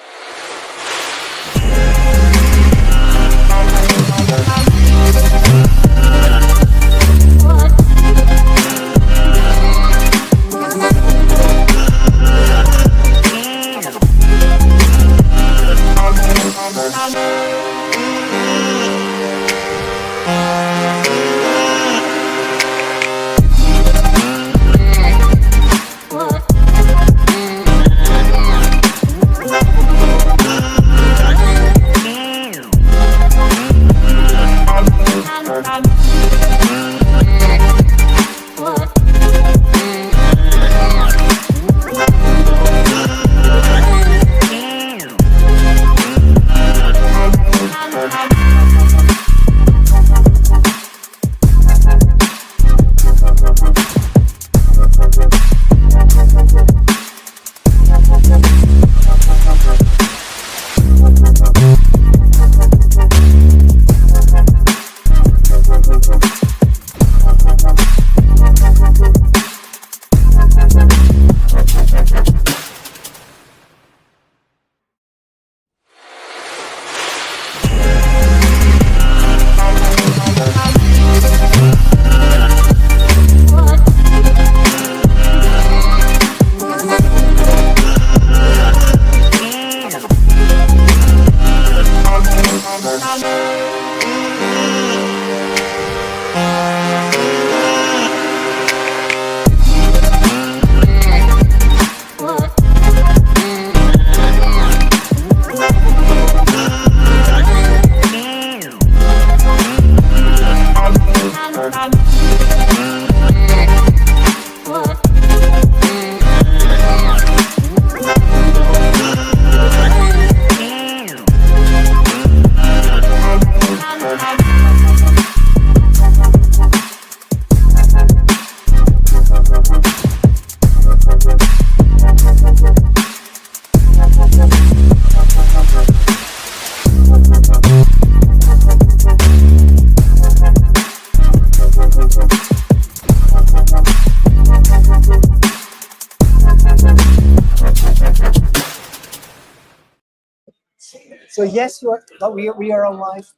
So yes, we are on live.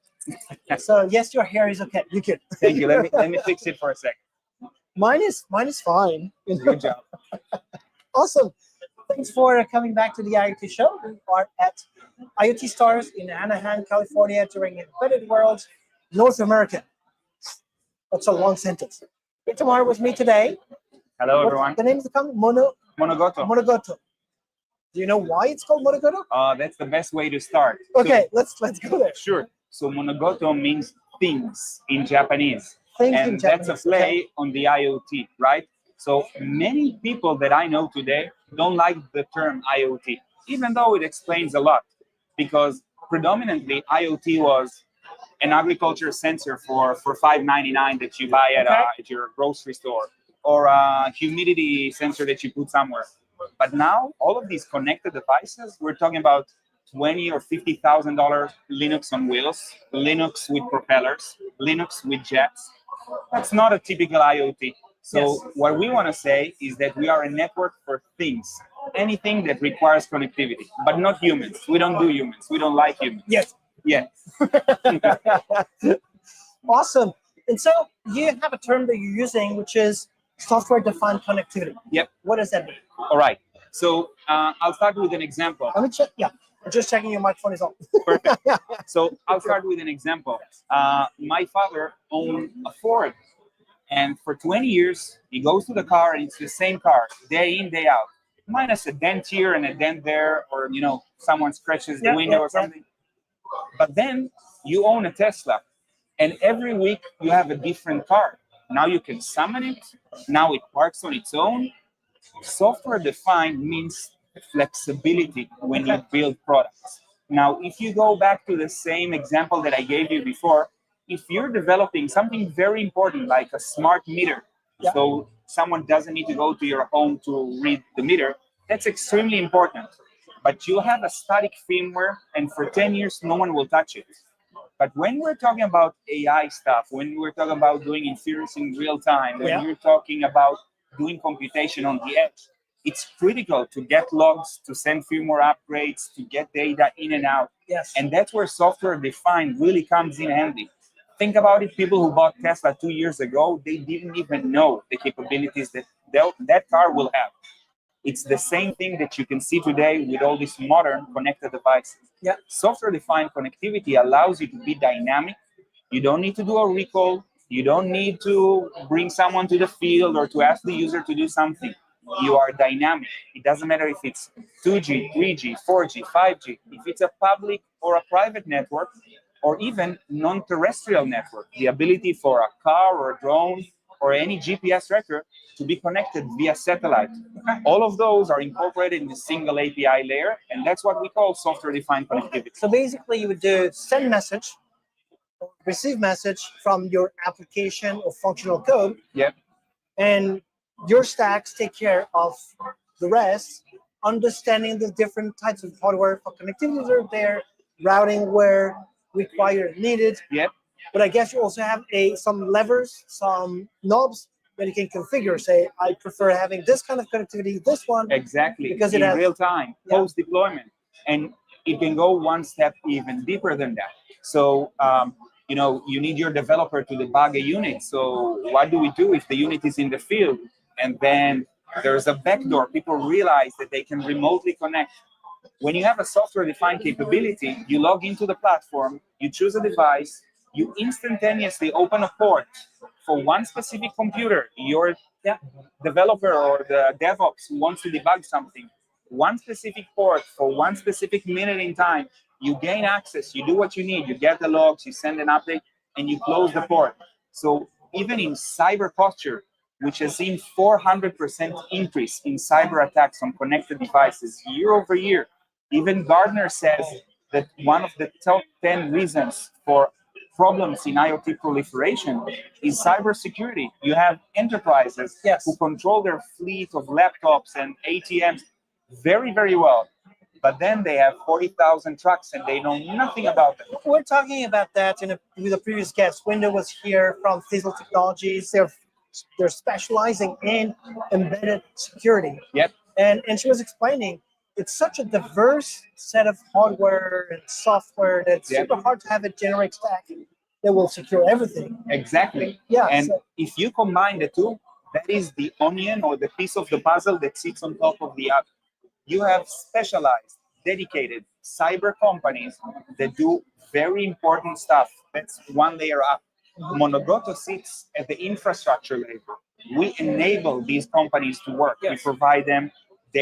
So yes, your hair is okay. You can. Thank you. Let me fix it for a second. Mine is fine. Good job. Awesome. Thanks for coming back to the IoT show. We are at IoT Stars in Anaheim, California during Embedded World, North America. That's a long sentence. Itamar with me today. Hello, What's everyone. the name of the company? Monogoto. Monogoto. Do you know why it's called Monogoto? That's the best way to start. Okay, let's go there. Sure. So Monogoto means things in Japanese. Things and in that's a Japanese, play okay. on the IoT, right? So many people that I know today don't like the term IoT, even though it explains a lot, because predominantly IoT was an agriculture sensor for $5.99 that you buy at your grocery store, or a humidity sensor that you put somewhere. But now all of these connected devices, we're talking about $20,000 or $50,000 Linux on wheels, Linux with propellers, Linux with jets. That's not a typical IoT. So Yes. what we want to say is that we are a network for things, anything that requires connectivity, but not humans. We don't do humans. We don't like humans. Yes. Yeah. Awesome. And so you have a term that you're using, which is software-defined connectivity. Yep. What does that mean? All right. So I'll start with an example. Let me check. Yeah, I'm just checking your microphone is on. Perfect. So I'll start with an example. My father owned a Ford, and for 20 years, he goes to the car and it's the same car, day in, day out, minus a dent here and a dent there, or someone scratches the window or something. But then you own a Tesla, and every week you have a different car. Now you can summon it. Now it parks on its own. Software defined means flexibility when you build products. Now, if you go back to the same example that I gave you before, if you're developing something very important like a smart meter, so someone doesn't need to go to your home to read the meter, that's extremely important. But you have a static firmware, and for 10 years, no one will touch it. But when we're talking about AI stuff, when we're talking about doing inference in real time, when you're talking about doing computation on the edge, it's critical to get logs, to send firmware upgrades, to get data in and out. Yes. And that's where software defined really comes in handy. Think about it, people who bought Tesla 2 years ago, they didn't even know the capabilities that car will have. It's the same thing that you can see today with all these modern connected devices. Yeah. Software-defined connectivity allows you to be dynamic. You don't need to do a recall. You don't need to bring someone to the field or to ask the user to do something. You are dynamic. It doesn't matter if it's 2G, 3G, 4G, 5G, if it's a public or a private network, or even non-terrestrial network, the ability for a car or a drone or any GPS tracker to be connected via satellite. All of those are incorporated in a single API layer, and that's what we call software-defined connectivity. So basically, you would do send message, or receive message from your application or functional code. Yep. And your stacks take care of the rest, understanding the different types of hardware for connectivities are there, routing where required, needed. Yep. But I guess you also have some levers, some knobs that you can configure. Say, I prefer having this kind of connectivity, this one. Exactly. Because in it has real time, post deployment, and it can go one step even deeper than that. So you need your developer to debug a unit. So what do we do if the unit is in the field and then there's a backdoor? People realize that they can remotely connect. When you have a software-defined capability, you log into the platform, you choose a device, you instantaneously open a port for one specific computer. Your developer or the DevOps who wants to debug something, one specific port for one specific minute in time. You gain access, you do what you need, you get the logs, you send an update, and you close the port. So even in cyber posture, which has seen 400% increase in cyber attacks on connected devices year over year, even Gartner says that one of the top 10 reasons for problems in IoT proliferation is cybersecurity. You have enterprises who control their fleet of laptops and ATMs very, very well. But then they have 40,000 trucks and they know nothing about them. We're talking about that with a previous guest. Window was here from Fizzle Technologies. They're specializing in embedded security. Yep. And she was explaining it's such a diverse set of hardware and software that it's super hard to have a generic stack that will secure everything. Exactly. Yeah. And if you combine the two, that is the onion or the piece of the puzzle that sits on top of the other. You have specialized, dedicated cyber companies that do very important stuff. That's one layer up. Monogoto sits at the infrastructure layer. We enable these companies to work. We provide them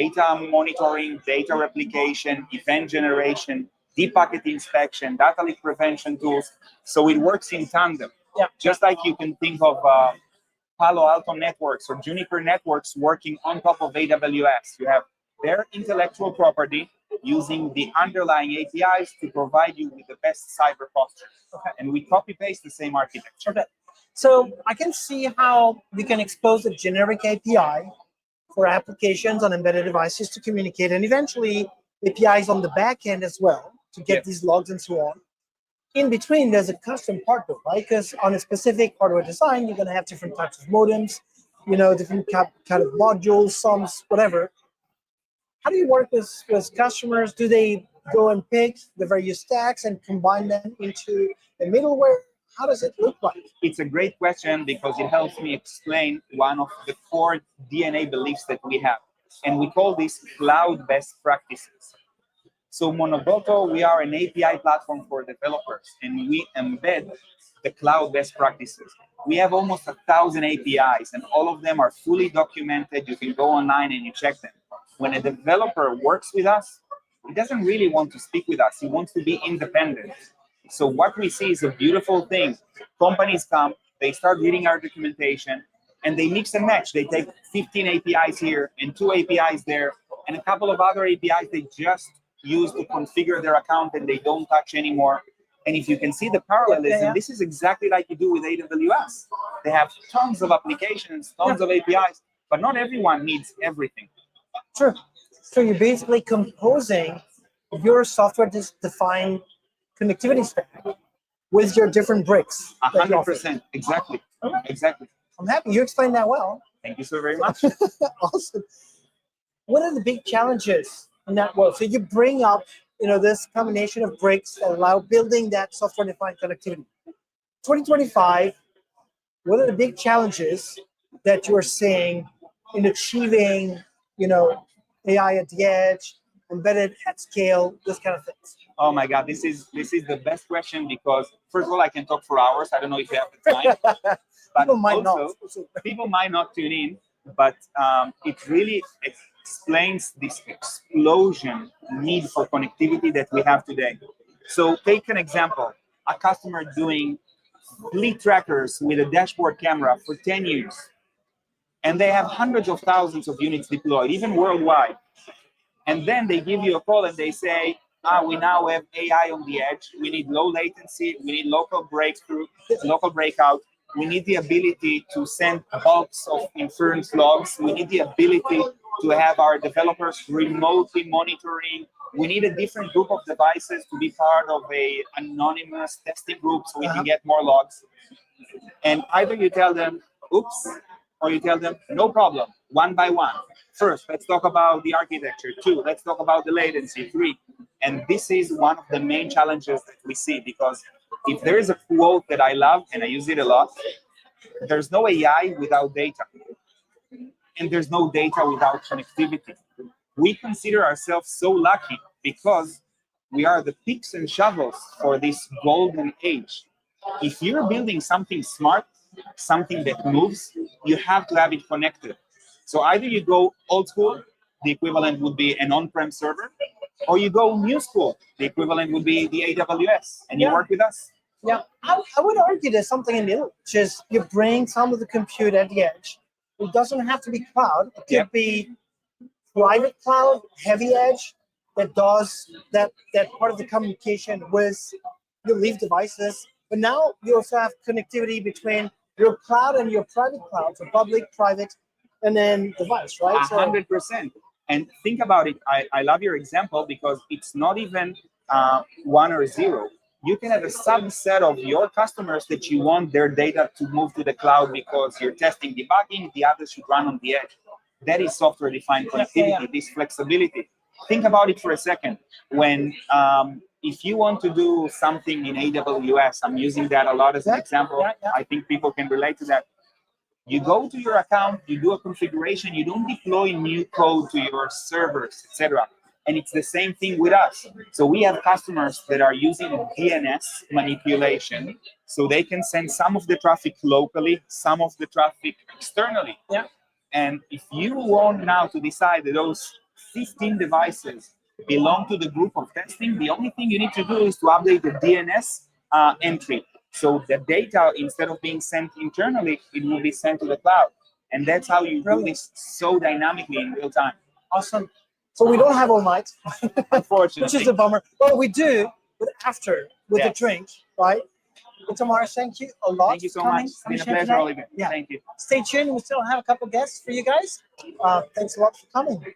data monitoring, data replication, event generation, deep packet inspection, data leak prevention tools. So it works in tandem. Just like you can think of Palo Alto networks or Juniper networks working on top of AWS. You have their intellectual property using the underlying APIs to provide you with the best cyber posture. And we copy paste the same architecture. So I can see how we can expose a generic API for applications on embedded devices to communicate, and eventually APIs on the back end as well to get these logs and so on. In between, there's a custom part though, right? Because on a specific hardware design, you're going to have different types of modems, different kind of modules, sums, whatever. How do you work with customers? Do they go and pick the various stacks and combine them into a middleware? How does it look like? It's a great question because it helps me explain one of the core DNA beliefs that we have. And we call this cloud best practices. So Monogoto, we are an API platform for developers, and we embed the cloud best practices. We have almost 1,000 APIs, and all of them are fully documented. You can go online and you check them. When a developer works with us, he doesn't really want to speak with us. He wants to be independent. So what we see is a beautiful thing. Companies come, they start reading our documentation, and they mix and match. They take 15 APIs here and 2 APIs there, and a couple of other APIs they just use to configure their account and they don't touch anymore. And if you can see the parallelism, this is exactly like you do with AWS. They have tons of applications, tons of APIs, but not everyone needs everything. Sure. So you're basically composing your software-defined connectivity stack with your different bricks. 100%. Exactly. Exactly. I'm happy you explained that well. Thank you so very much. Awesome. What are the big challenges in that world? So you bring up, this combination of bricks that allow building that software-defined connectivity. 2025, what are the big challenges that you're seeing in achieving, AI at the edge, embedded at scale, this kind of things? Oh my God, this is the best question because first of all, I can talk for hours. I don't know if you have the time, but people might not tune in. But it really explains this explosion need for connectivity that we have today. So take an example: a customer doing fleet trackers with a dashboard camera for 10 years, and they have hundreds of thousands of units deployed, even worldwide. And then they give you a call and they say, we now have AI on the edge. We need low latency. We need local breakthrough, local breakout. We need the ability to send bulks of inference logs. We need the ability to have our developers remotely monitoring. We need a different group of devices to be part of a anonymous testing group so we can get more logs. And either you tell them, oops, or you tell them, no problem, one by one. First, let's talk about the architecture. 2, let's talk about the latency. 3. And this is one of the main challenges that we see, because if there is a quote that I love, and I use it a lot, there's no AI without data. And there's no data without connectivity. We consider ourselves so lucky because we are the picks and shovels for this golden age. If you're building something smart, something that moves, you have to have it connected. So either you go old school, the equivalent would be an on-prem server, or you go new school, the equivalent would be the AWS, and you work with us. Yeah, I would argue there's something in the middle, which is you bring some of the compute at the edge. It doesn't have to be cloud. It could be private cloud, heavy edge, that does that part of the communication with your leaf devices. But now you also have connectivity between your cloud and your private cloud, so public, private, and then device, right? 100%. And think about it. I love your example because it's not even 1 or 0. You can have a subset of your customers that you want their data to move to the cloud because you're testing debugging, the others should run on the edge. That is software-defined connectivity, this flexibility. Think about it for a second. When if you want to do something in AWS, I'm using that a lot as an example. I think people can relate to that. You go to your account, you do a configuration, you don't deploy new code to your servers, etc. And it's the same thing with us. So we have customers that are using DNS manipulation, so they can send some of the traffic locally, some of the traffic externally. Yeah. And if you want now to decide that those 15 devices belong to the group of testing, the only thing you need to do is to update the DNS entry. So the data, instead of being sent internally, it will be sent to the cloud. And that's how you do this so dynamically in real time. Awesome. So we don't have all night, Unfortunately. which is a bummer. Well, we do with after, with the Yes. drink, right? Well, Tamara, thank you a lot. Thank you so for coming, much. It's coming been a here pleasure, today. Oliver. Yeah. Thank you. Stay tuned. We still have a couple guests for you guys. Thanks a lot for coming.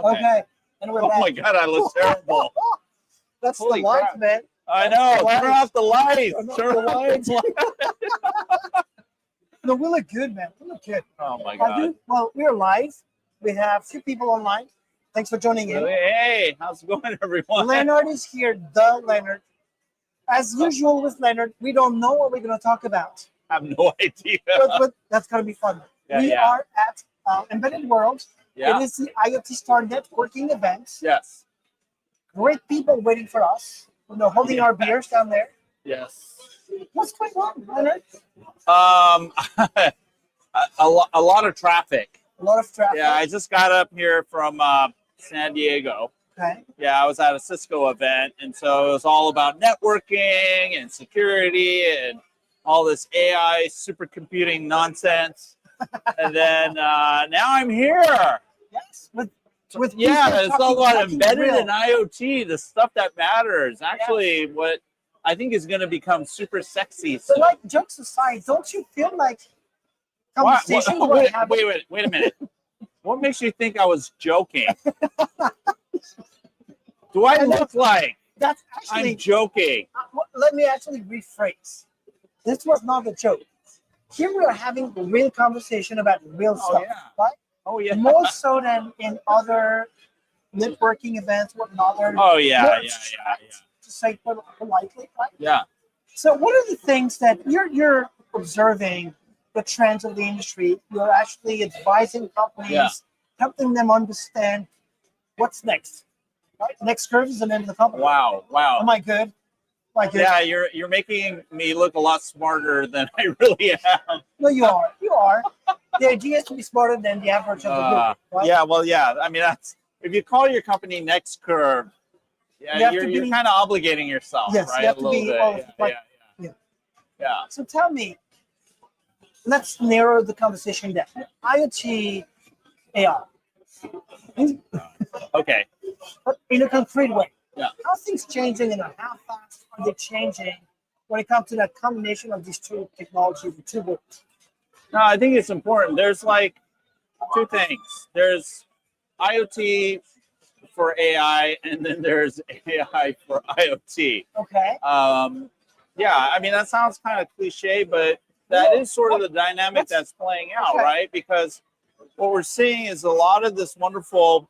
Okay, and we're Oh back. my God, I look terrible. That's Holy the light, crap. man. I know. Lights. Turn off the lights. Turn off Turn the off the lights. No, we look good, man. We look good. Oh my God. Well, we're live. We have a few people online. Thanks for joining in. Hey, how's it going, everyone? Leonard is here, the Leonard. As usual with Leonard, we don't know what we're going to talk about, I have no idea. but that's going to be fun. Yeah, We yeah. are at Embedded World. Yeah. It is the IoT Star networking event. Yes. Great people waiting for us. Holding our beers down there. Yes. What's going on, Leonard? A lot of traffic. A lot of traffic. Yeah, I just got up here from San Diego. Okay. Yeah, I was at a Cisco event, and so it was all about networking and security and all this AI supercomputing nonsense. And then now I'm here. Yes. With Yeah, people it's all about talking embedded real. and IoT, the stuff that matters. Actually, what I think is going to become super sexy. So, like, jokes aside, don't you feel like What- conversations what- were wait, happening? wait a minute. What makes you think I was joking? Do I look like That's actually. I'm joking? Let me actually rephrase. This was not a joke. Here we are having a real conversation about real stuff, yeah. right? Oh yeah. More so than in other networking events or other. Oh yeah, nerds, yeah. To say politely, right? Yeah. So, what are the things that you're observing the trends of the industry? You're actually advising companies, Yeah. helping them understand what's next. Right? Next Curve is the name of the company. Wow. Am I good? Am I good? Yeah, you're making me look a lot smarter than I really am. No, you are. You are. The idea is to be smarter than the average of the group. Right? Yeah, well, yeah. I mean, that's if you call your company Next Curve, You yeah, have you're, to you're be- kind of obligating yourself, Yes, right? you have a to little be bit. all- Yeah, like- yeah. yeah. Yeah. So tell me, let's narrow the conversation down. IoT AI. Okay. But in a concrete way. Yeah. How are things changing and how fast are they changing when it comes to that combination of these two technologies, the two worlds? No, I think it's important. There's like two things. There's IoT for AI, and then there's AI for IoT. Okay. Yeah, I mean, that sounds kind of cliche, but that is sort of the dynamic that's playing out, right? Because what we're seeing is a lot of this wonderful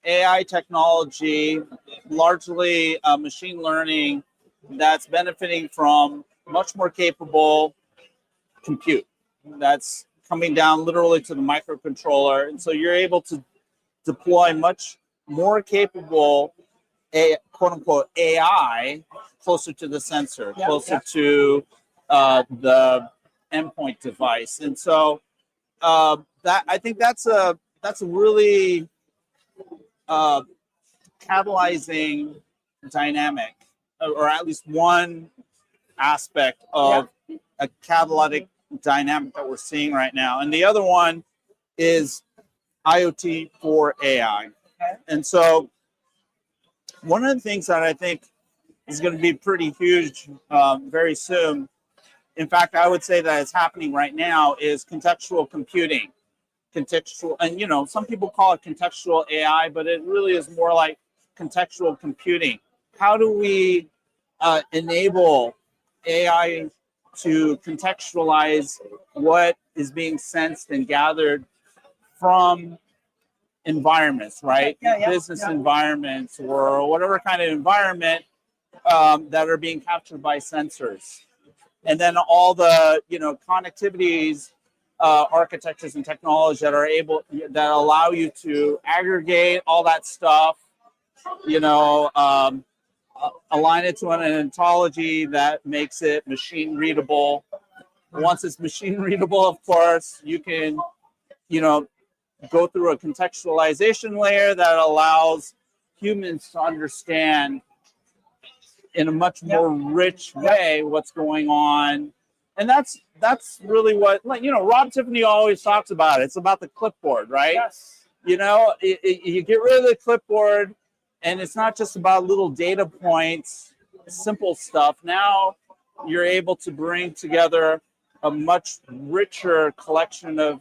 AI technology, largely machine learning, that's benefiting from much more capable compute. That's coming down literally to the microcontroller. And so you're able to deploy much more capable, quote unquote, AI closer to the sensor, closer to the endpoint device. And so that I think that's a really catalyzing dynamic, or at least one aspect of a catalytic dynamic that we're seeing right now. And the other one is IoT for AI. And so one of the things that I think is going to be pretty huge very soon, in fact, I would say that it's happening right now, is contextual computing. Contextual, and some people call it contextual AI, but it really is more like contextual computing. How do we enable AI to contextualize what is being sensed and gathered from environments, right? Business environments or whatever kind of environment that are being captured by sensors. And then all the connectivities, architectures and technology that allow you to aggregate all that stuff, align it to an ontology that makes it machine readable. Once it's machine readable, of course, you can, go through a contextualization layer that allows humans to understand in a much more rich way what's going on. And that's really what, Rob Tiffany always talks about. It's about the clipboard, right? Yes. You get rid of the clipboard, and it's not just about little data points, simple stuff. Now you're able to bring together a much richer collection of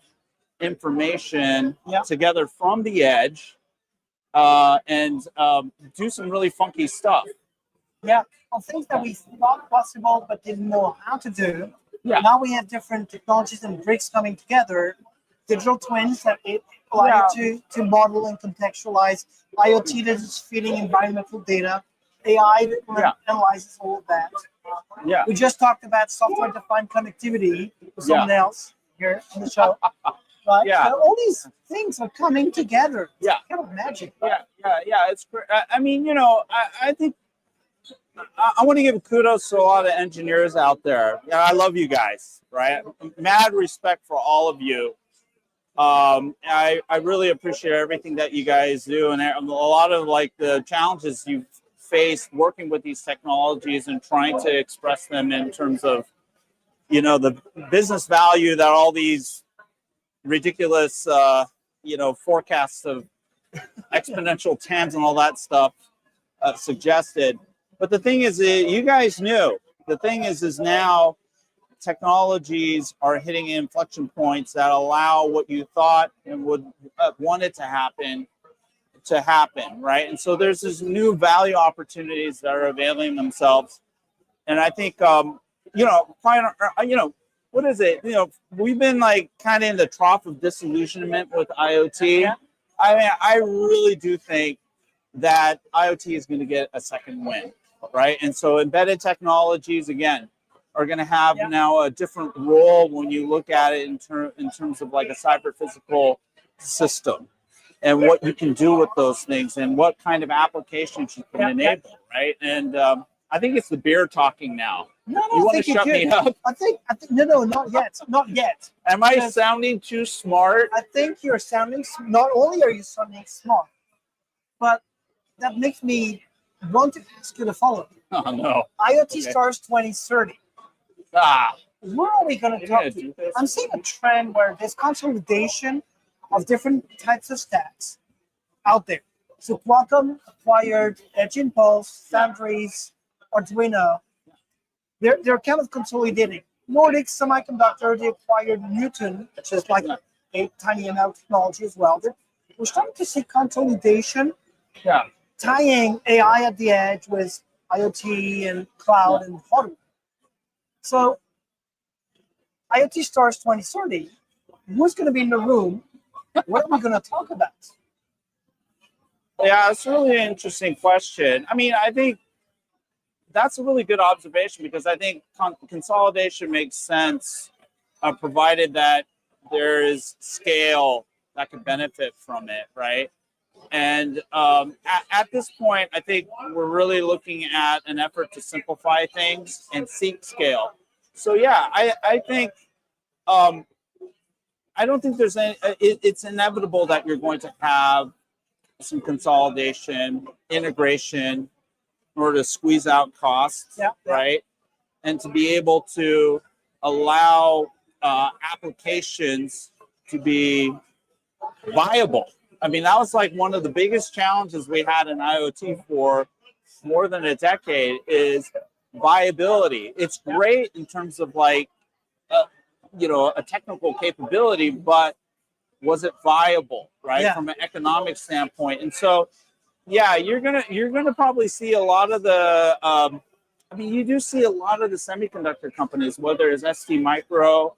information together from the edge and do some really funky stuff. Yeah, of things that we thought possible but didn't know how to do. Yeah. Now we have different technologies and bricks coming together. Digital twins that allow you to model and contextualize. IoT that is feeding environmental data. AI that analyzes all of that. Yeah. We just talked about software-defined connectivity with someone else here on the show. Right? Yeah. So all these things are coming together. It's kind of magic. Right? Yeah. It's. I mean, I think I want to give kudos to a lot of engineers out there. I love you guys. Right? Mad respect for all of you. I really appreciate everything that you guys do, and a lot of the challenges you've faced working with these technologies and trying to express them in terms of the business value that all these ridiculous forecasts of exponential TAMs and all that stuff suggested. But the thing is, you guys knew. The thing is now technologies are hitting inflection points that allow what you thought and would want it to happen, right? And so there's this new value opportunities that are availing themselves. And I think, what is it? We've been kind of in the trough of disillusionment with IoT. Yeah. I mean, I really do think that IoT is going to get a second wind, right? And so embedded technologies, again, are going to have now a different role when you look at it in terms of a cyber physical system and what you can do with those things and what kind of applications you can enable, right? And I think it's the beer talking now. No, you want to shut me up? I think no, not yet. Am I sounding too smart? I think you're sounding. Not only are you sounding smart, but that makes me want to ask you the following. Oh no! IoT Stars 2030. Where are we going to talk to? I'm seeing a trend where there's consolidation of different types of stacks out there. So Qualcomm acquired Edge Impulse, Foundries, Arduino. They're kind of consolidating. Nordic Semiconductor, they acquired Newton, which is like a tiny amount of technology as well. We're starting to see consolidation, tying AI at the edge with IoT and cloud and hardware. So IoT Stars 2030, who's going to be in the room? What are we going to talk about? Yeah, it's really an interesting question. I mean, I think that's a really good observation because I think consolidation makes sense, provided that there is scale that could benefit from it, right? And at this point, I think we're really looking at an effort to simplify things and seek scale. So yeah, I think I don't think there's any. It's inevitable that you're going to have some consolidation, integration, in order to squeeze out costs, right? And to be able to allow applications to be viable. I mean, that was like one of the biggest challenges we had in IoT for more than a decade is viability. It's great in terms of like, a technical capability, but was it viable, right? From an economic standpoint. And so, yeah, you're gonna probably see a lot of the. I mean, you do see a lot of the semiconductor companies, whether it's ST Micro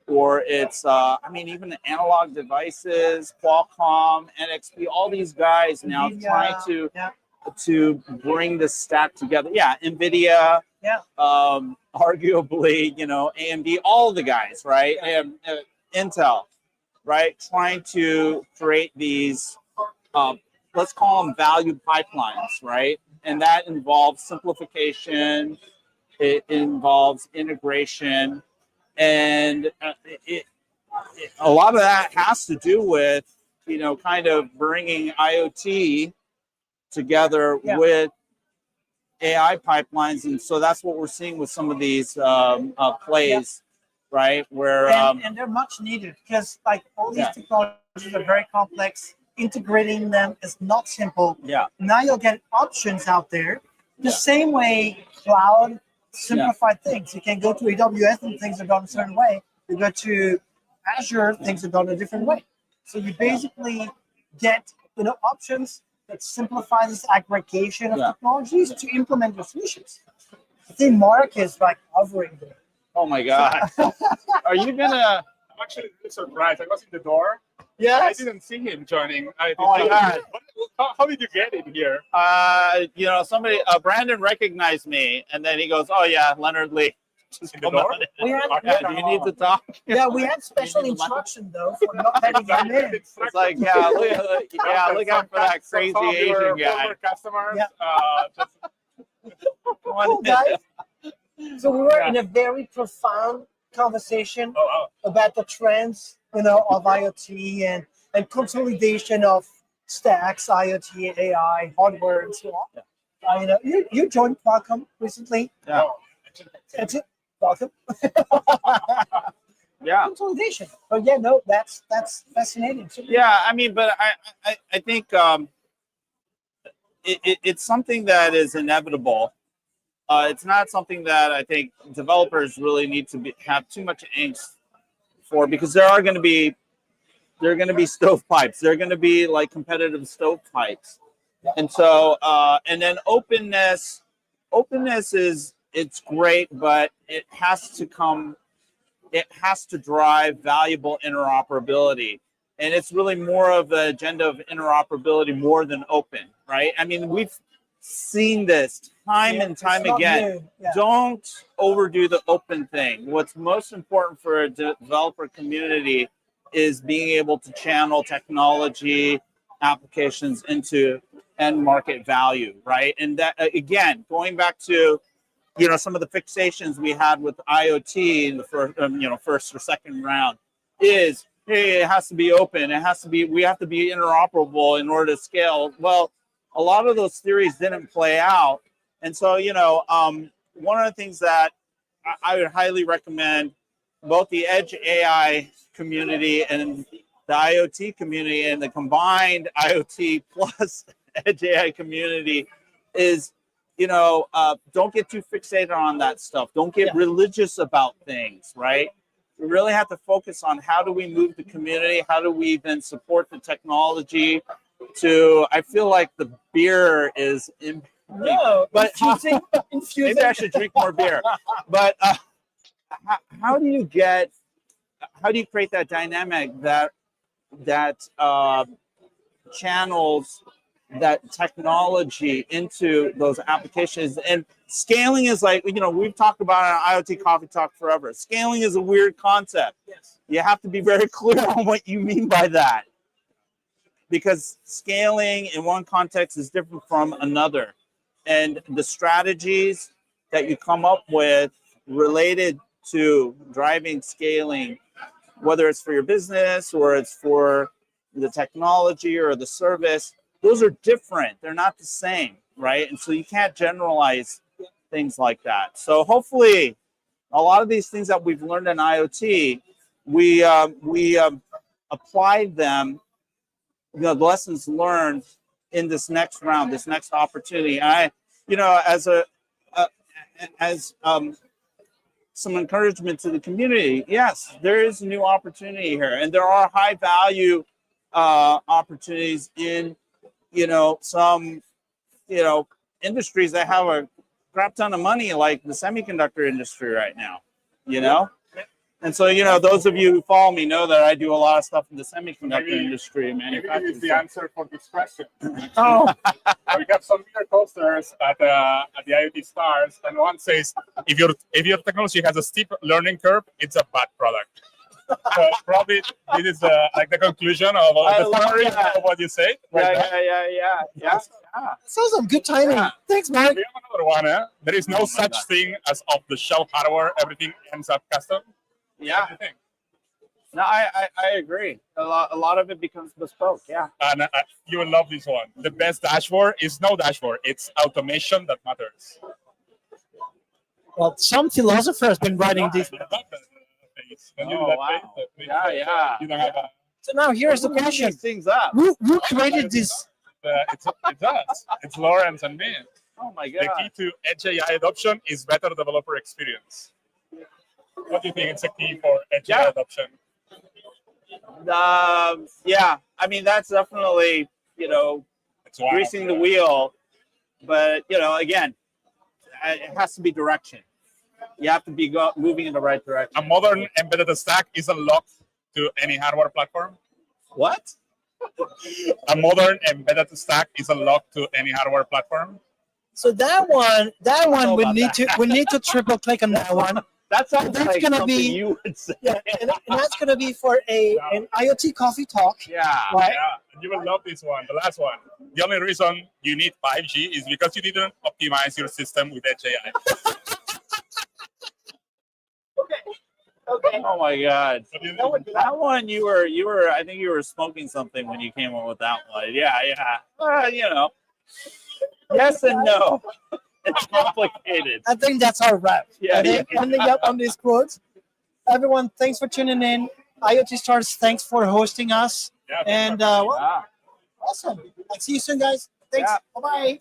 or it's, even the analog devices, Qualcomm, NXP, all these guys now trying to bring the stack together. Yeah, NVIDIA, arguably, AMD, all the guys, right? Intel, right? Trying to create these, let's call them value pipelines, right? And that involves simplification, it involves integration, and a lot of that has to do with, kind of bringing IoT together with AI pipelines. And so that's what we're seeing with some of these plays, right? Where and they're much needed because like all these technologies are very complex. Integrating them is not simple. Now you'll get options out there. The same way cloud simplified things. You can go to AWS and things are done a certain way. You go to Azure, things are done a different way. So you basically get options that simplify this aggregation of technologies to implement your solutions. I think Mark is like hovering there. Oh my God. Are you gonna? I'm actually surprised. I was in the door. Yes. I didn't see him joining. Oh my God. How did you get in here? Somebody, Brandon recognized me, and then he goes, "Oh yeah, Leonard Lee." Just come on in. Do you need to talk? Yeah, we had special instruction though for not letting him in. It's like, look out for that crazy Asian guy. Customers. Cool, guys. So we were in a very profound conversation about the trends, of IoT and consolidation of stacks, IoT, AI, hardware, and so on. You joined Qualcomm recently. Yeah. That's it. Welcome. Consolidation. But that's fascinating. Yeah, I mean, but I think it's something that is inevitable. It's not something that I think developers really need to have too much angst for, because there are going to be stovepipes. There are going to be like competitive stovepipes, and so and then openness is, it's great, but it has to drive valuable interoperability, and it's really more of the agenda of interoperability more than open, right? I mean, we've seen this time and time again. Don't overdo the open thing. What's most important for a developer community is being able to channel technology applications into end market value, right? And that, again, going back to some of the fixations we had with IoT in the first or second round is, hey, it has to be open. We have to be interoperable in order to scale. Well, a lot of those theories didn't play out. And so, one of the things that I would highly recommend both the Edge AI community and the IoT community and the combined IoT plus Edge AI community is, don't get too fixated on that stuff. Don't get religious about things, right? We really have to focus on how do we move the community? How do we then support the technology I feel like the beer is No, but infusing. maybe I should drink more beer. But how do you create that dynamic that channels that technology into those applications? And scaling is like, we've talked about it on IoT Coffee Talk forever. Scaling is a weird concept. Yes. You have to be very clear on what you mean by that, because scaling in one context is different from another. And the strategies that you come up with related to driving scaling, whether it's for your business or it's for the technology or the service, those are different. They're not the same, right? And so you can't generalize things like that. So hopefully a lot of these things that we've learned in IoT, we applied them, the lessons learned in this next round, this next opportunity. And as some encouragement to the community, yes, there is a new opportunity here, and there are high value opportunities in some industries that have a crap ton of money, like the semiconductor industry right now. And so, those of you who follow me know that I do a lot of stuff in the semiconductor industry. Maybe this is the answer for this question. Oh, We have some beer coasters at the IoT Stars, and one says, if your technology has a steep learning curve, it's a bad product. So probably this is like the conclusion of the summary of what you say. Yeah. sounds like good timing. Yeah. Thanks, Mark. We have another one. There is no such thing as off-the-shelf hardware. Everything ends up custom. Yeah. No, I agree. A lot of it becomes bespoke. Yeah. And you will love this one. The best dashboard is no dashboard. It's automation that matters. Well, some philosopher has been writing this. Oh, wow. Yeah. You don't have a, So now here's the Who made question: these things up? Who created this? it's us. It's Lawrence and me. Oh my The god. key to Edge AI adoption is better developer experience. What do you think it's a key for Edge AI adoption? Yeah. I mean, that's definitely It's one greasing of the wheel, but again, it has to be direction. You have to be moving in the right direction. A modern embedded stack is unlocked to any hardware platform. What? A modern embedded stack is unlocked to any hardware platform. So that one we about need to triple click on that one. That sounds That's like gonna something be- you would say. Yeah, and that's gonna be for an IoT coffee talk, Yeah. right? Yeah, and you will love this one, the last one. The only reason you need 5G is because you didn't optimize your system with Edge AI. Okay. Oh my god. What do you That think? would- That one you were I think you were smoking something when you came up with that one. Yeah. Yes and no. It's complicated. I think that's our wrap. Yeah, I think yeah. ending up on these quotes. Everyone, thanks for tuning in. IoT Stars, thanks for hosting us. Yeah, And Ah. awesome. I'll see you soon, guys. Thanks. Yeah. Bye-bye.